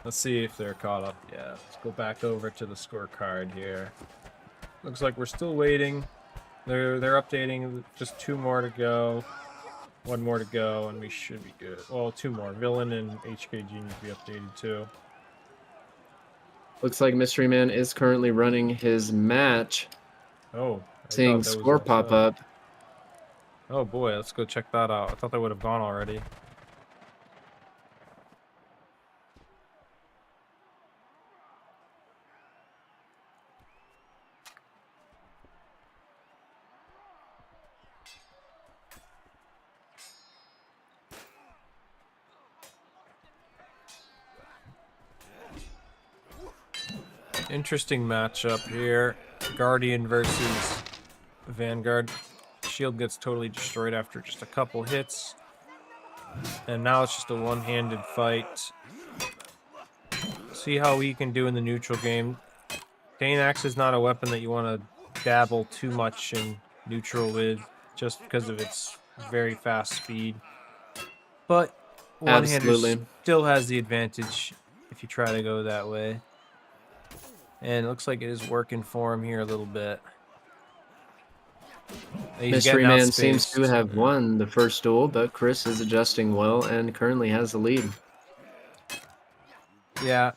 Let's see if they're caught up yet. Let's go back over to the scorecard here. Looks like we're still waiting. They're updating. Just 2 more to go. 1 more to go, and we should be good. Well, 2 more. Villain and HKG need to be updated too. Looks like Mystery Man is currently running his match. Oh, I Seeing thought that was score all pop set. up. Oh boy, let's go check that out. I thought they would have gone already. Interesting matchup here. Guardian versus Vanguard. Shield gets totally destroyed after just a couple hits. And now it's just a one-handed fight. See how we can do in the neutral game. Danax is not a weapon that you want to dabble too much in neutral with, just because of its very fast speed. But one-hander Absolutely. still has the advantage if you try to go that way. And it looks like it is working for him here a little bit. He's Mystery getting Man seems outspaced. to have won the first duel, but Chris is adjusting well and currently has the lead. Yeah,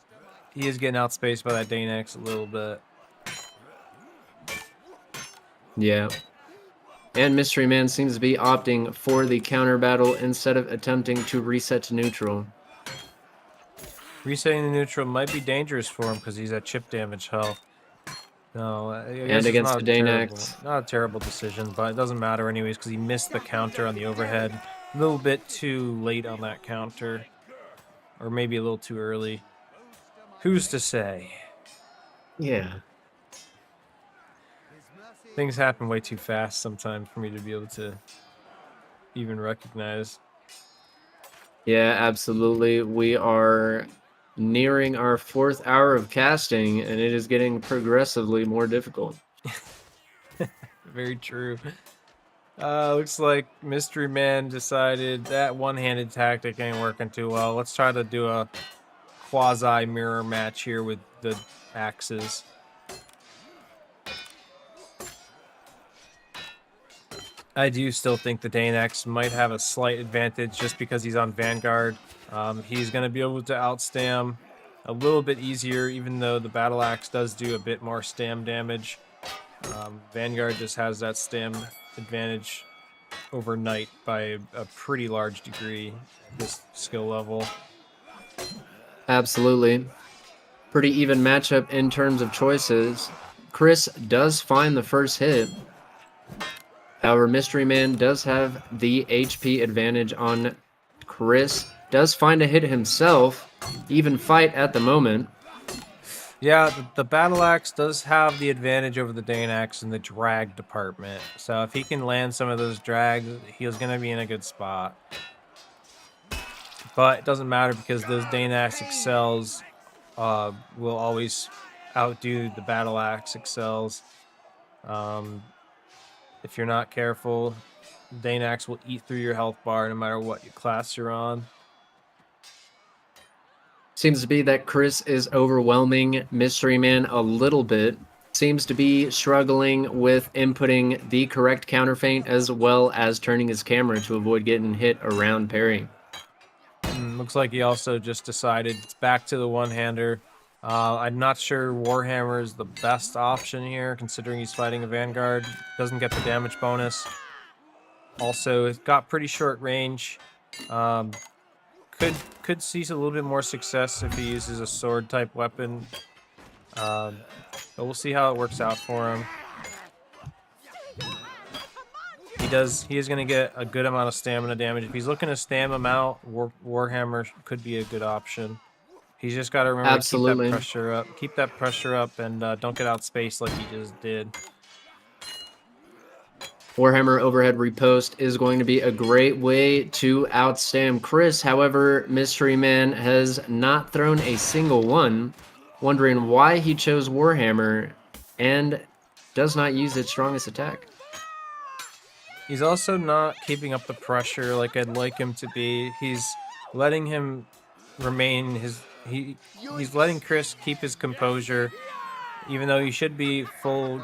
he is getting outspaced by that Danax a little bit. Yeah. And Mystery Man seems to be opting for the counter battle instead of attempting to reset to neutral. Resetting the neutral might be dangerous for him because he's at chip damage health. No, I guess And it's against not the a terrible, Danax. not a terrible decision, but it doesn't matter anyways because he missed the counter on the overhead. A little bit too late on that counter. or maybe a little too early. Who's to say? Yeah. Things happen way too fast sometimes for me to be able to even recognize. Yeah, absolutely. We are nearing our 4th hour of casting, and it is getting progressively more difficult. Very true. Looks like Mystery Man decided that one-handed tactic ain't working too well. Let's try to do a quasi-mirror match here with the axes. I do still think the Danax might have a slight advantage just because he's on Vanguard. He's going to be able to outstam a little bit easier, even though the Battle Axe does do a bit more stam damage. Vanguard just has that stam advantage overnight by a pretty large degree, this skill level. Absolutely. Pretty even matchup in terms of choices. Chris does find the first hit. However, Mystery Man does have the HP advantage on Chris. Does find a hit himself. Even fight at the moment. Yeah, the Battle Axe does have the advantage over the Danax in the drag department. So if he can land some of those drags, he's going to be in a good spot. But it doesn't matter because those Danax excels will always outdo the Battle Axe excels. If you're not careful, Danax will eat through your health bar no matter what class you're on. Seems to be that Chris is overwhelming Mystery Man a little bit. Seems to be struggling with inputting the correct counter feint as well as turning his camera to avoid getting hit around parry. Looks like he also just decided it's back to the one-hander. I'm not sure Warhammer is the best option here, considering he's fighting a Vanguard. Doesn't get the damage bonus. Also, it's got pretty short range. Could see a little bit more success if he uses a sword-type weapon. But we'll see how it works out for him. He is going to get a good amount of stamina damage. If he's looking to stam him out, Warhammer could be a good option. He's just got to remember Absolutely. to keep that pressure up. Keep that pressure up and don't get outspaced like he just did. Warhammer overhead repost is going to be a great way to outstam Chris. However, Mystery Man has not thrown a single one. Wondering why he chose Warhammer and does not use its strongest attack. He's also not keeping up the pressure like I'd like him to be. He's letting him remain he's letting Chris keep his composure, even though he should be full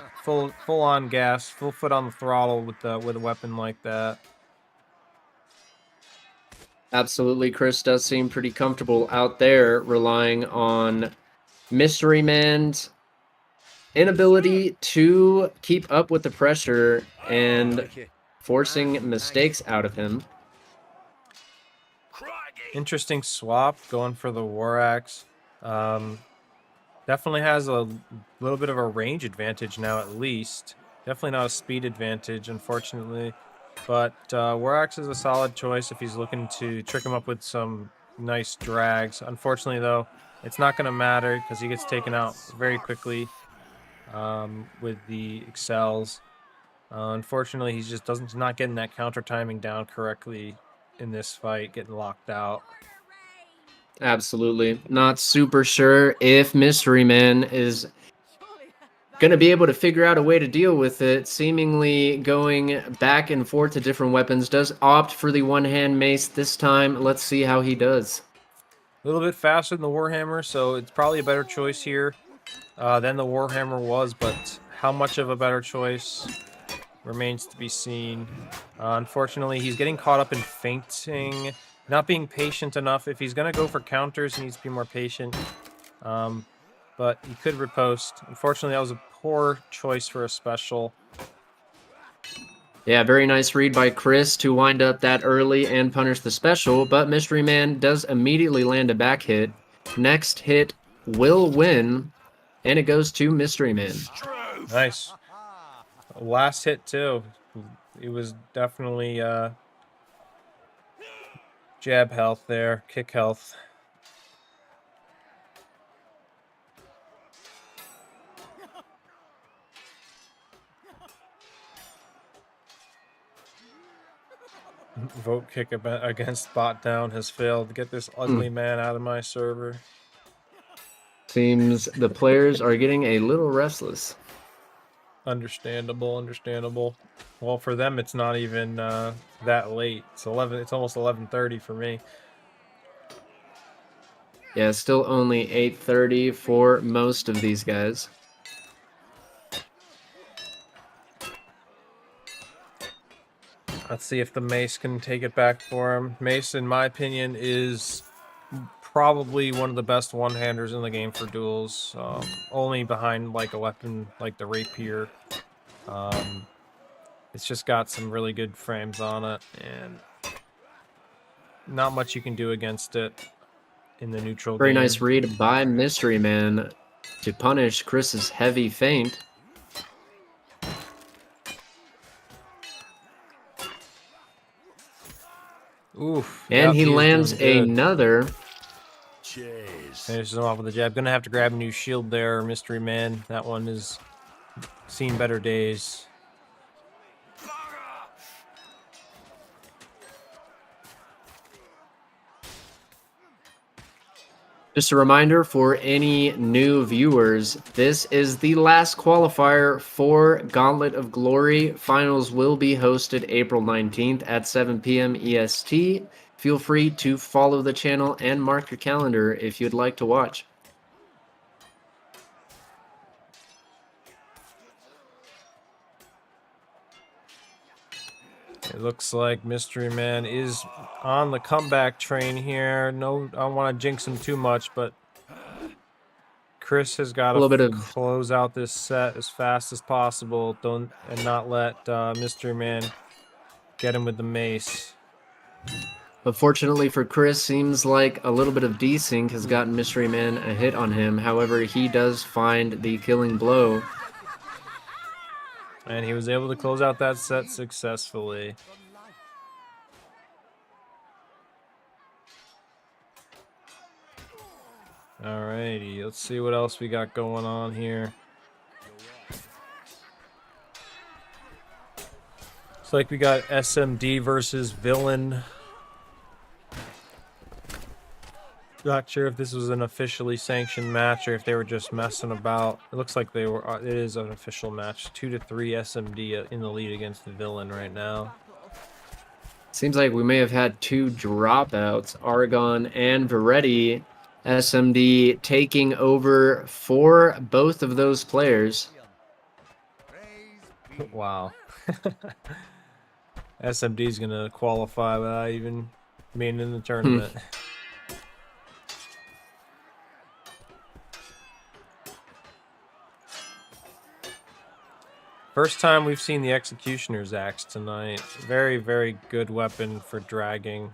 on gas, full foot on the throttle with a weapon like that. Absolutely, Chris does seem pretty comfortable out there, relying on Mystery Man's inability to keep up with the pressure and forcing mistakes out of him. Interesting swap, going for the War Axe. Definitely has a little bit of a range advantage now, at least. Definitely not a speed advantage, unfortunately. But War Axe is a solid choice if he's looking to trick him up with some nice drags. Unfortunately, though, it's not going to matter because he gets taken out very quickly with the excels. Unfortunately, he's not getting that counter timing down correctly in this fight, getting locked out. Absolutely. Not super sure if Mystery Man is going to be able to figure out a way to deal with it. Seemingly going back and forth to different weapons. Does opt for the one-hand mace this time. Let's see how he does. A little bit faster than the Warhammer, so it's probably a better choice here than the Warhammer was, but how much of a better choice remains to be seen. Unfortunately, he's getting caught up in feinting, not being patient enough. If he's going to go for counters, he needs to be more patient. But he could riposte. Unfortunately, that was a poor choice for a special. Yeah, very nice read by Chris to wind up that early and punish the special, but Mystery Man does immediately land a back hit. Next hit will win, and it goes to Mystery Man. Nice. Last hit, too. It was definitely jab health there, kick health. Vote kick against bot down has failed. Get this ugly man out of my server. Seems the players are getting a little restless. Understandable. Well, for them, it's not even that late. It's 11. It's almost 11:30 for me. Yeah, still only 8:30 for most of these guys. Let's see if the Mace can take it back for him. Mace, in my opinion, is probably one of the best one-handers in the game for duels. Only behind like a weapon like the Rapier. It's just got some really good frames on it, and not much you can do against it in the neutral Very game. nice read by Mystery Man to punish Chris's heavy feint. Oof. And yep, he is lands doing good. another. Cheers. Finishes him off with a jab. Gonna have to grab a new shield there, Mystery Man. That one has seen better days. Just a reminder for any new viewers, this is the last qualifier for Gauntlet of Glory. Finals will be hosted April 19th at 7 p.m. EST. Feel free to follow the channel and mark your calendar if you'd like to watch. It looks like Mystery Man is on the comeback train here. No, I don't want to jinx him too much, but Chris has got A little bit to of close out this set as fast as possible. Don't and not let Mystery Man get him with the mace. But fortunately for Chris, seems like a little bit of desync has gotten Mystery Man a hit on him. However, he does find the killing blow. And he was able to close out that set successfully. Alrighty, let's see what else we got going on here. Looks like we got SMD versus Villain. Not sure if this was an officially sanctioned match or if they were just messing about. It looks like they were. It is an official match. 2-3 SMD in the lead against the Villain right now. Seems like we may have had two dropouts, Argon and Veretti. SMD taking over for both of those players. Wow. SMD is going to qualify without even being in the tournament. First time we've seen the Executioner's Axe tonight. Very, very good weapon for dragging.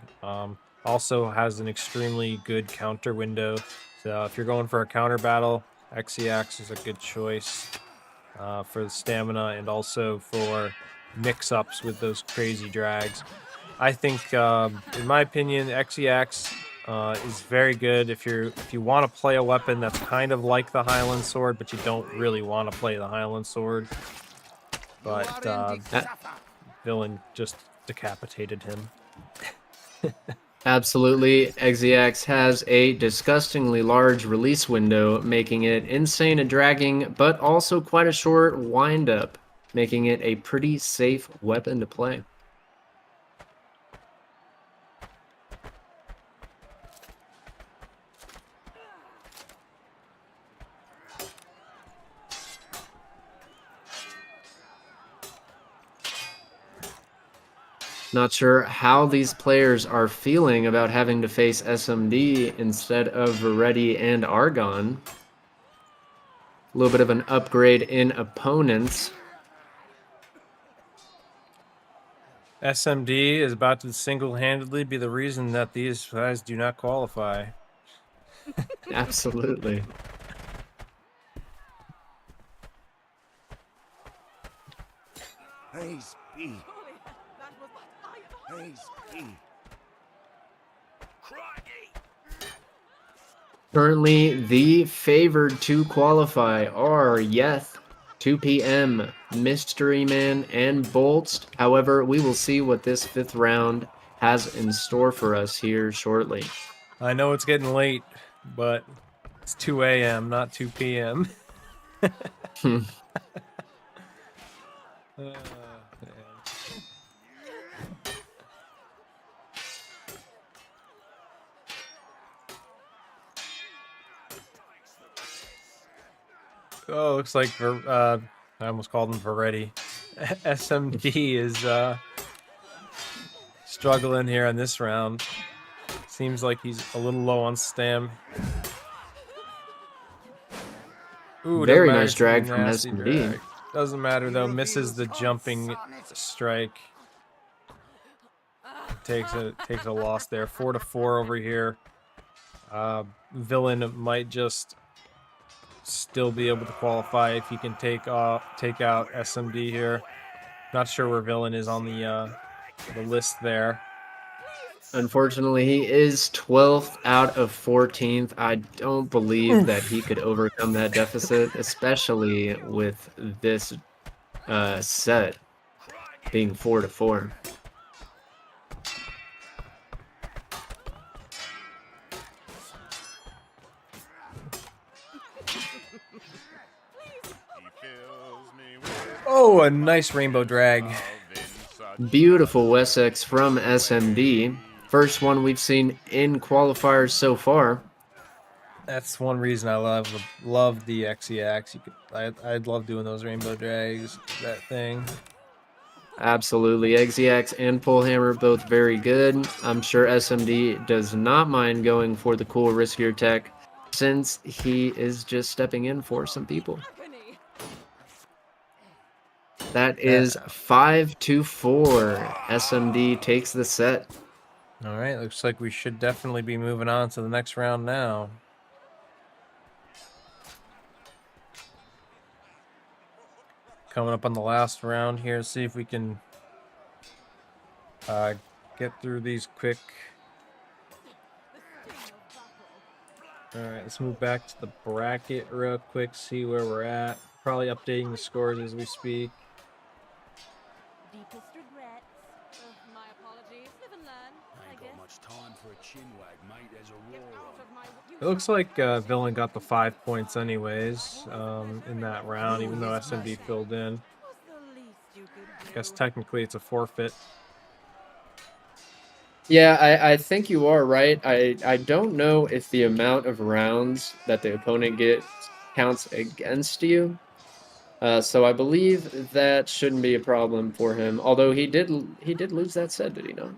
Also has an extremely good counter window. So if you're going for a counter battle, Axe is a good choice for the stamina and also for mix-ups with those crazy drags. I think, in my opinion, Axe is very good if you want to play a weapon that's kind of like the Highland Sword, but you don't really want to play the Highland Sword. But Villain just decapitated him. Absolutely. Exeax has a disgustingly large release window, making it insane at dragging, but also quite a short wind-up, making it a pretty safe weapon to play. Not sure how these players are feeling about having to face SMD instead of Veretti and Argon. A little bit of an upgrade in opponents. SMD is about to single-handedly be the reason that these guys do not qualify. Absolutely. Hey, Speed. Hey, Speed. Currently, the favored to qualify are Yeth, 2 p.m., Mystery Man, and Boltz. However, we will see what this fifth round has in store for us here shortly. I know it's getting late, but it's 2 a.m., not 2 p.m. Man. Oh, looks like I almost called him Veretti. SMD is struggling here in this round. Seems like he's a little low on stam. Ooh, Very doesn't matter, nice it's a drag from nasty SMD. drag. Doesn't matter though, misses the jumping strike. Takes a loss there. 4-4 over here. Villain might just still be able to qualify if he can take out SMD here. Not sure where Villain is on the list there. Unfortunately, he is 12th out of 14th. I don't believe that he could overcome that deficit, especially with this set being 4-4. Oh, a nice rainbow drag. Beautiful Wessex from SMD. First one we've seen in qualifiers so far. That's one reason I love the XEX. I'd love doing those rainbow drags. That thing. Absolutely. XEX and Pullhammer both very good. I'm sure SMD does not mind going for the cool riskier tech since he is just stepping in for some people. That is 5-4. SMD takes the set. All right, looks like we should definitely be moving on to the next round now. Coming up on the last round here, see if we can get through these quick. All right, let's move back to the bracket real quick, see where we're at. Probably updating the scores as we speak. Deepest regrets. My apologies. Live and learn, I guess. Much time for a chinwag, mate. There's a Get roar out of my... It looks like Villain got the 5 points anyways in that round, even though SMD filled in. What's the least you could do? Guess technically it's a forfeit. Yeah, I think you are right. I don't know if the amount of rounds that the opponent gets counts against you. So I believe that shouldn't be a problem for him. Although he did lose that set, did he not?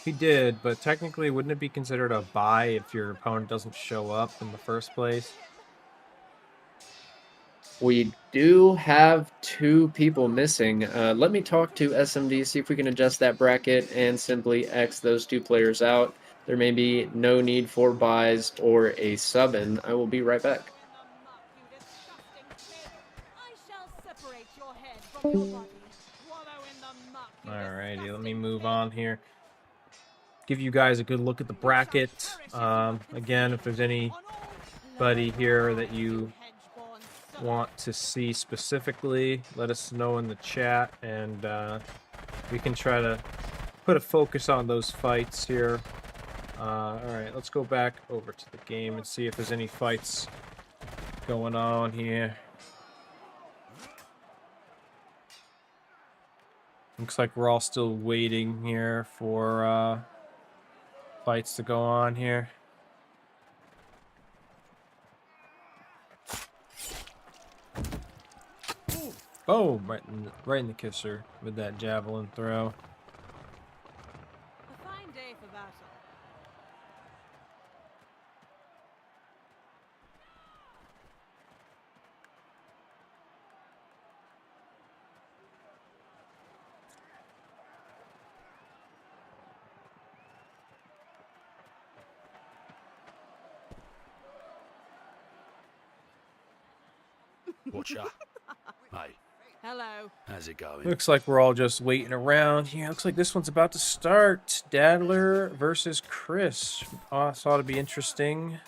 He did, but technically wouldn't it be considered a bye if your opponent doesn't show up in the first place? We do have 2 people missing. Let me talk to SMD, see if we can adjust that bracket and simply X those 2 players out. There may be no need for buys or a sub-in. I will be right back. Alrighty, let me move on here. Give you guys a good look at the bracket. Again, if there's anybody here that you want to see specifically, let us know in the chat, and we can try to put a focus on those fights here. Alright, let's go back over to the game and see if there's any fights going on here. Looks like we're all still waiting here for fights to go on here. Oh, right in the kisser with that javelin throw. A fine day for battle. Watcha. Hey, Hello. how's it going? Looks like we're all just waiting around here. Looks like this one's about to start. Dadler versus Chris. Oh, I thought it'd be interesting.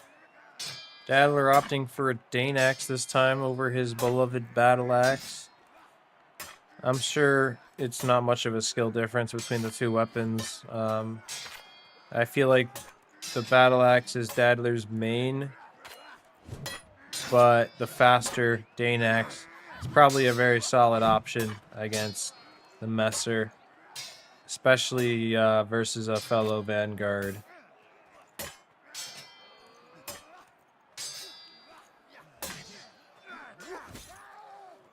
Dadler opting for a Dane axe this time over his beloved battle axe. I'm sure it's not much of a skill difference between the two weapons. I feel like the battle axe is Dadler's main, but the faster Dane axe is probably a very solid option against the Messer, especially versus a fellow Vanguard.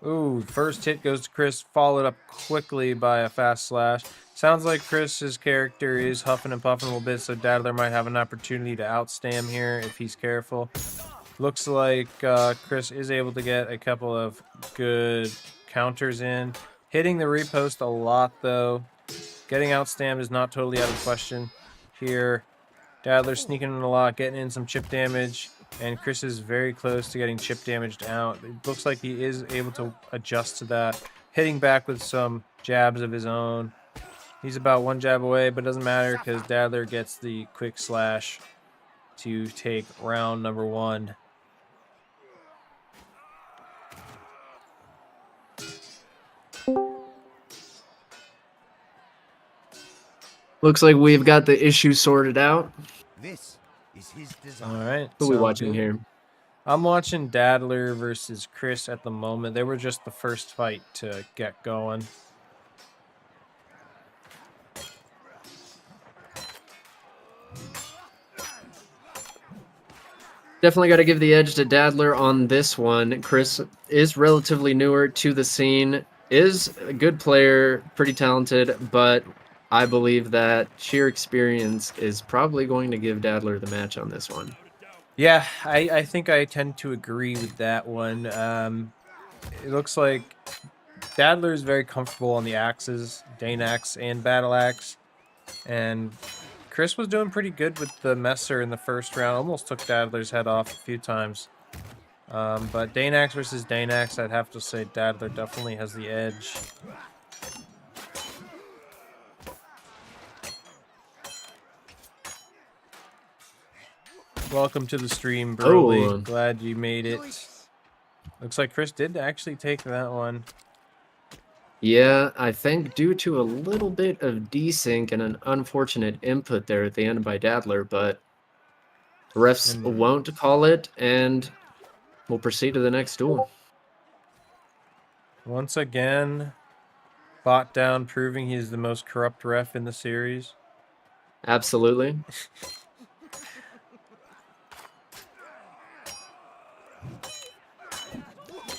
Ooh, first hit goes to Chris, followed up quickly by a fast slash. Sounds like Chris's character is huffing and puffing a little bit, so Dadler might have an opportunity to outstam here if he's careful. Looks like Chris is able to get a couple of good counters in. Hitting the repost a lot, though. Getting outstammed is not totally out of the question here. Dadler sneaking in a lot, getting in some chip damage, and Chris is very close to getting chip damaged out. It looks like he is able to adjust to that, hitting back with some jabs of his own. He's about one jab away, but it doesn't matter because Dadler gets the quick slash to take round number 1. Looks like we've got the issue sorted out. This is his design. All right. Who are we sounds watching good. here? I'm watching Dadler versus Chris at the moment. They were just the first fight to get going. Definitely got to give the edge to Dadler on this one. Chris is relatively newer to the scene, is a good player, pretty talented, but I believe that sheer experience is probably going to give Dadler the match on this one. Yeah, I think I tend to agree with that one. It looks like Dadler is very comfortable on the axes, Dane axe and battle axe, and Chris was doing pretty good with the Messer in the first round. Almost took Dadler's head off a few times. But Dane axe versus Dane axe, I'd have to say Dadler definitely has the edge. Welcome to the stream, Broly. Oh. Glad you made it. Looks like Chris did actually take that one. Yeah, I think due to a little bit of desync and an unfortunate input there at the end by Dadler, but the refs And- won't call it, and we'll proceed to the next duel. Once again, bot down, proving he's the most corrupt ref in the series. Absolutely.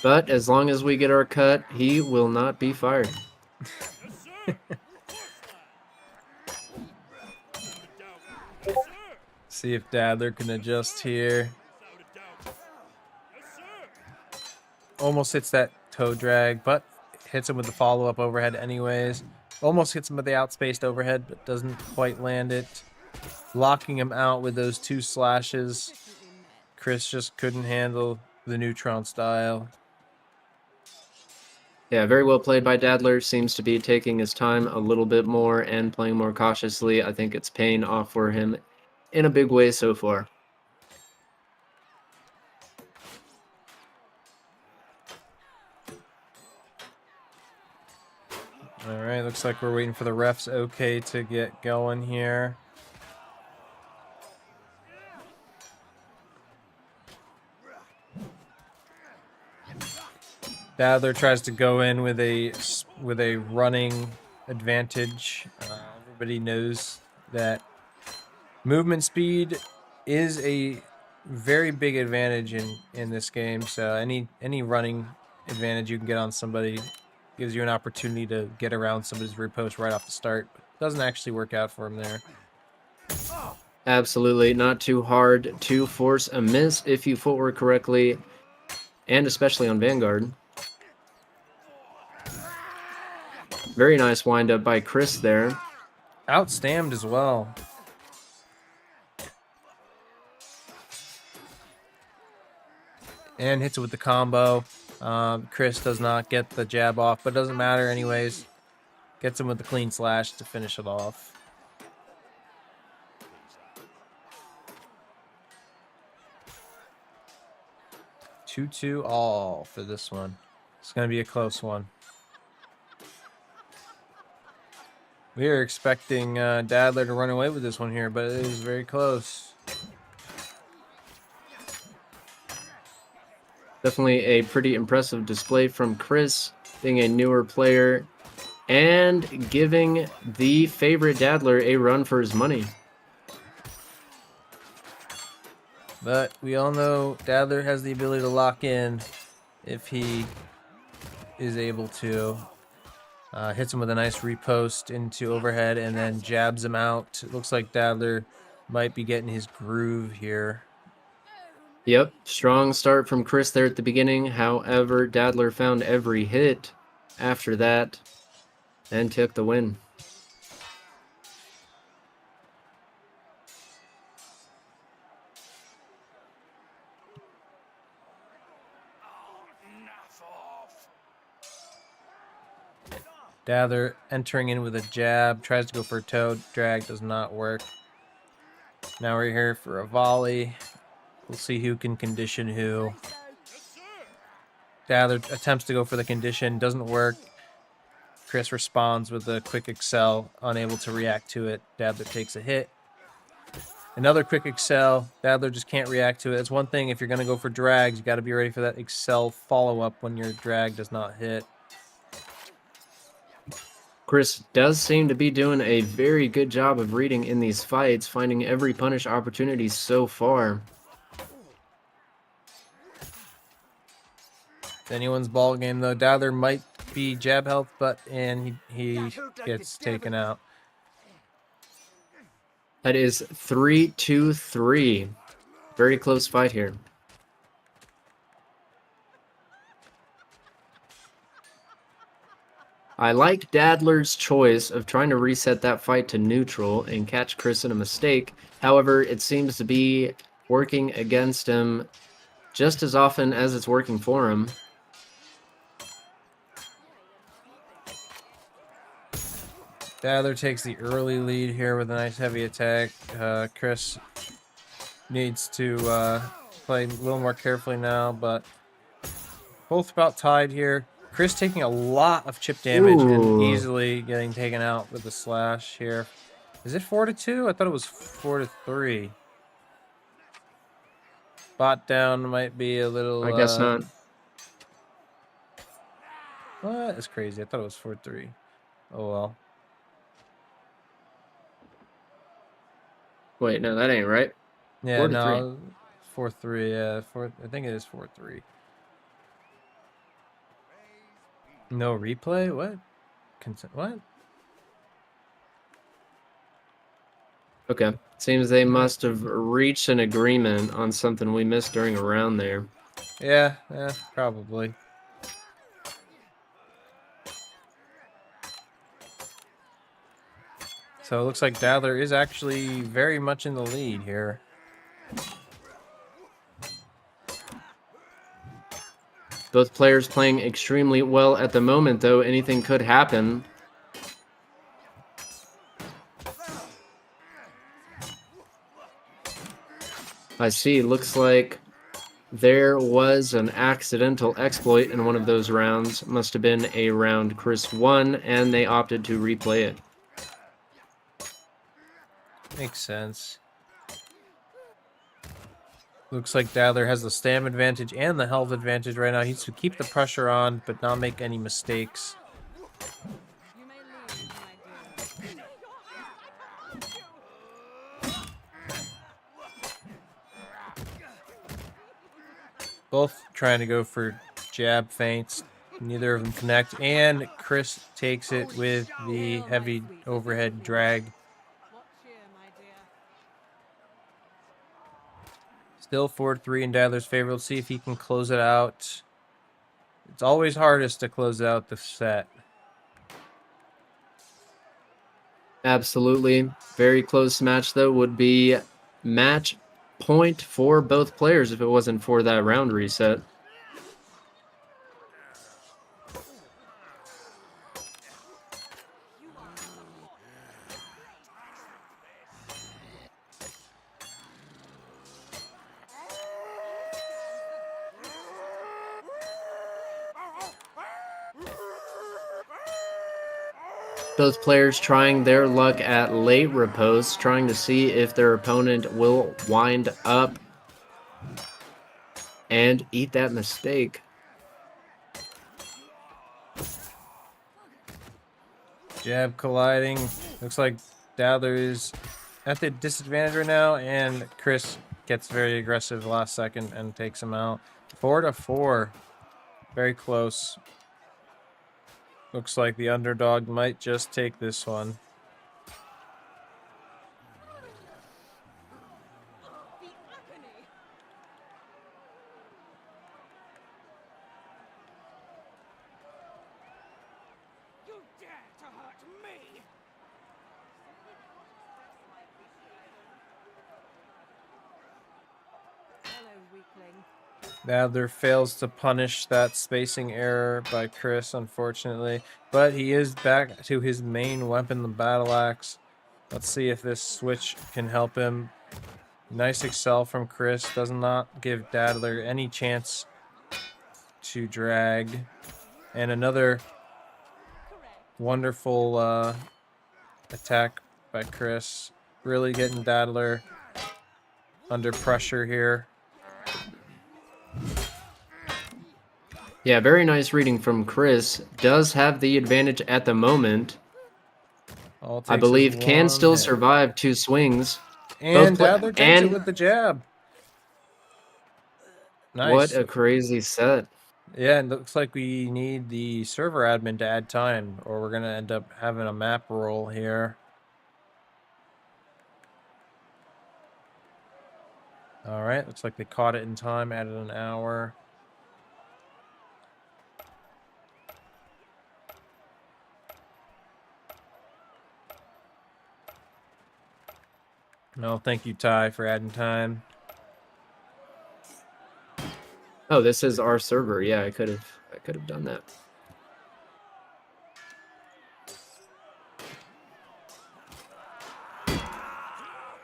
But as long as we get our cut, he will not be fired. See if Dadler can adjust here. Almost hits that toe drag, but hits him with the follow-up overhead anyways. Almost hits him with the outspaced overhead, but doesn't quite land it. Locking him out with those 2 slashes. Chris just couldn't handle the neutron style. Yeah, very well played by Dadler. Seems to be taking his time a little bit more and playing more cautiously. I think it's paying off for him in a big way so far. All right, looks like we're waiting for the refs okay to get going here. Dadler tries to go in with a running advantage. Everybody knows that movement speed is a very big advantage in this game. So any running advantage you can get on somebody gives you an opportunity to get around somebody's repost right off the start. Doesn't actually work out for him there. Absolutely not too hard to force a miss if you footwork correctly, and especially on Vanguard. Very nice windup by Chris there. Outstammed as well. And hits it with the combo. Chris does not get the jab off, but doesn't matter anyways. Gets him with the clean slash to finish it off. Two all for this one. It's going to be a close one. We are expecting Dadler to run away with this one here, but it is very close. Definitely a pretty impressive display from Chris, being a newer player and giving the favorite Dadler a run for his money. But we all know Dadler has the ability to lock in if he is able to. Hits him with a nice repost into overhead and then jabs him out. It looks like Dadler might be getting his groove here. Yep, strong start from Chris there at the beginning. However, Dadler found every hit after that and took the win. Dadler entering in with a jab, tries to go for a toe drag, does not work. Now we're here for a volley. We'll see who can condition who. Dadler attempts to go for the condition, doesn't work. Chris responds with a quick excel, unable to react to it. Dadler takes a hit. Another quick excel. Dadler just can't react to it. It's one thing if you're going to go for drags, you got to be ready for that excel follow-up when your drag does not hit. Chris does seem to be doing a very good job of reading in these fights, finding every punish opportunity so far. It's anyone's ball game, though. Dadler might be jab health, and he gets taken out. That is 3-2-3. Very close fight here. I like Dadler's choice of trying to reset that fight to neutral and catch Chris in a mistake. However, it seems to be working against him just as often as it's working for him. Dadler takes the early lead here with a nice heavy attack. Chris needs to play a little more carefully now, but both about tied here. Chris taking a lot of chip damage and easily getting taken out with the slash here. Is it 4-2? I thought it was 4-3. Bot down might be a little... I guess not. What? That's crazy. I thought it was 4-3. Oh, well. Wait, no, that ain't right. Yeah, 4-3. no. 4-3, yeah. I think it is 4-3. No replay? What? What? Okay. Seems they must have reached an agreement on something we missed during a round there. Yeah, probably. So it looks like Dadler is actually very much in the lead here. Both players playing extremely well at the moment, though. Anything could happen. I see. Looks like there was an accidental exploit in one of those rounds. Must have been a round Chris won, and they opted to replay it. Makes sense. Looks like Dadler has the stamina advantage and the health advantage right now. He needs to keep the pressure on, but not make any mistakes. You may leave, my dear. Both trying to go for jab feints. Neither of them connect. And Chris takes it with the heavy overhead drag. Watch here, my dear. Still 4-3 in Dadler's favor. Let's see if he can close it out. It's always hardest to close out the set. Absolutely. Very close match, though, would be match point for both players if it wasn't for that round reset. Both players trying their luck at late riposte, trying to see if their opponent will wind up and eat that mistake. Jab colliding. Looks like Dadler is at the disadvantage right now, and Chris gets very aggressive last second and takes him out. 4-4. Very close. Looks like the underdog might just take this one. The agony. You dare to hurt me! Hello, weakling. Dadler fails to punish that spacing error by Chris, unfortunately. But he is back to his main weapon, the battle axe. Let's see if this switch can help him. Nice excel from Chris. Does not give Dadler any chance to drag. And another wonderful attack by Chris. Really getting Dadler under pressure here. Yeah, very nice reading from Chris. Does have the advantage at the moment. All it I takes believe is can one still hit. survive 2 swings. And Both Dadler takes it with the jab. Nice. What a crazy set. Yeah, it looks like we need the server admin to add time, or we're going to end up having a map roll here. All right, looks like they caught it in time, added an hour. No, thank you, Ty, for adding time. Oh, this is our server. Yeah, I could have done that.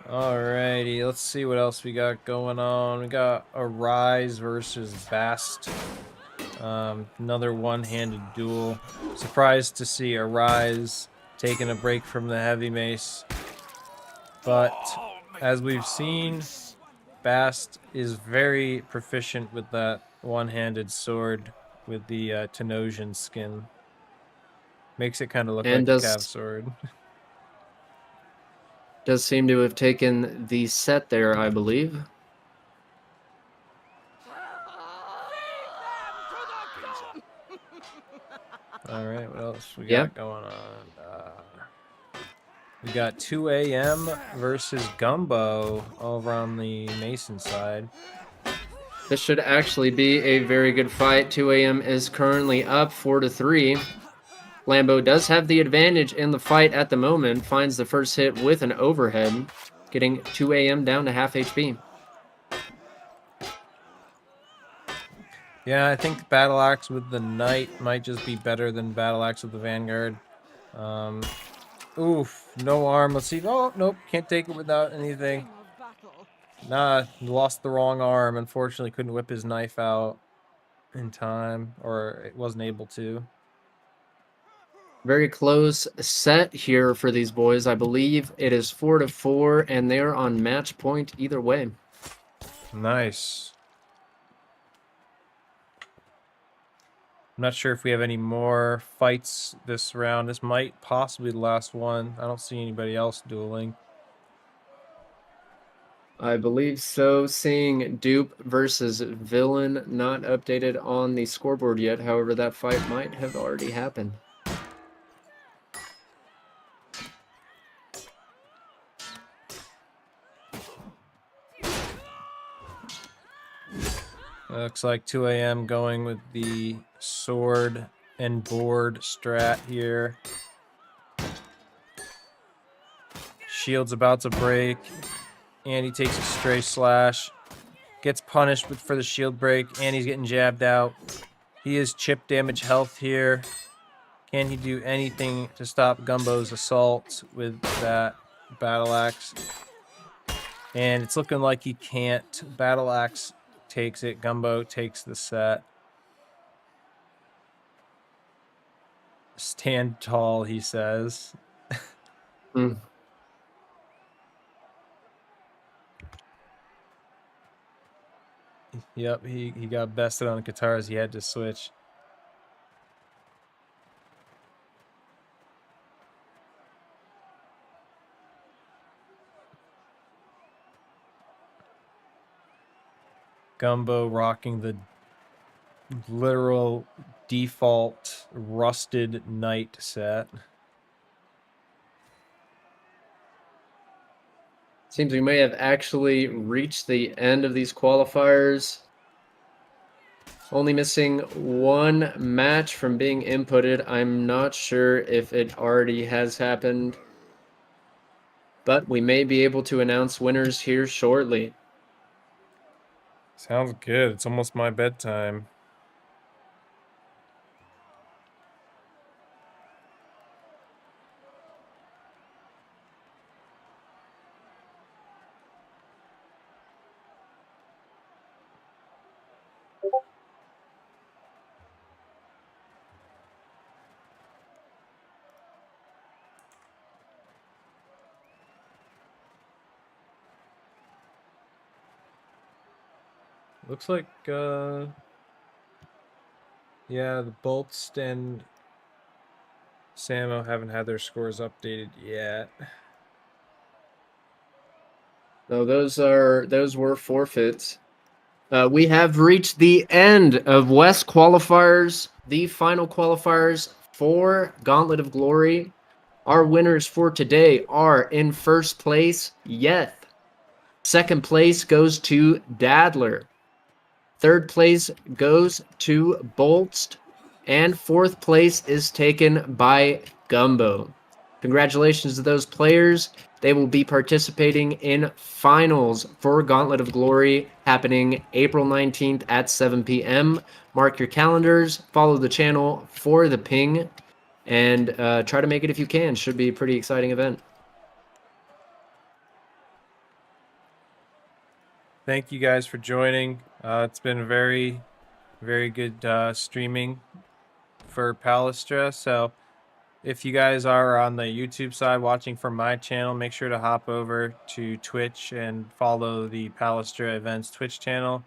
Alrighty, let's see what else we got going on. We got Arise versus Bast. Another one-handed duel. Surprised to see Arise taking a break from the heavy mace. But as we've seen, Bast is very proficient with that one-handed sword with the Tenosian skin. Makes it kind of look And like a does- cav sword. Does seem to have taken the set there, I believe. All right, what else we got Yep. going on? We got 2 a.m. versus Gumbo over on the Mason side. This should actually be a very good fight. 2 a.m. is currently up 4-3. Lambo does have the advantage in the fight at the moment. Finds the first hit with an overhead, getting 2 a.m. down to half HP. Yeah, I think Battle Axe with the Knight might just be better than Battle Axe with the Vanguard. Oof, no arm. Let's see. Oh, nope, can't take it without anything. King of battle. Nah, lost the wrong arm. Unfortunately, couldn't whip his knife out in time, or it wasn't able to. Very close set here for these boys. I believe it is 4-4, and they are on match point either way. Nice. I'm not sure if we have any more fights this round. This might possibly be the last one. I don't see anybody else dueling. I believe so. Seeing Dupe versus Villain not updated on the scoreboard yet. However, that fight might have already happened. Looks like 2 a.m. going with the sword and board strat here. Shield's about to break, and he takes a stray slash. Gets punished for the shield break, and he's getting jabbed out. He is chip damage health here. Can he do anything to stop Gumbo's assault with that battle axe? And it's looking like he can't. Battle axe takes it. Gumbo takes the set. Stand tall, he says. Hmm. Yep, he got bested on guitars. He had to switch. Gumbo rocking the literal default rusted knight set. Seems we may have actually reached the end of these qualifiers. Only missing one match from being inputted. I'm not sure if it already has happened, but we may be able to announce winners here shortly. Sounds good. It's almost my bedtime. Looks like, yeah, the Boltz and Samo haven't had their scores updated yet. No, those were forfeits. We have reached the end of West qualifiers, the final qualifiers for Gauntlet of Glory. Our winners for today are in first place, Yeth. Second place goes to Dadler. Third place goes to Boltz. And fourth place is taken by Gumbo. Congratulations to those players. They will be participating in finals for Gauntlet of Glory happening April 19th at 7 p.m. Mark your calendars, follow the channel for the ping, and try to make it if you can. Should be a pretty exciting event. Thank you guys for joining. It's been very, very good streaming for Palestra. So if you guys are on the YouTube side watching from my channel, make sure to hop over to Twitch and follow the Palestra Events Twitch channel.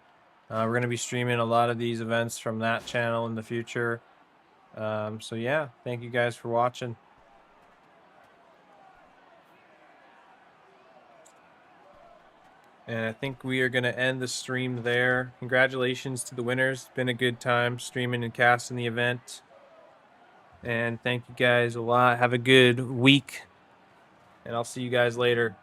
We're going to be streaming a lot of these events from that channel in the future. So yeah, thank you guys for watching. And I think we are going to end the stream there. Congratulations to the winners. It's been a good time streaming and casting the event. And thank you guys a lot. Have a good week. And I'll see you guys later.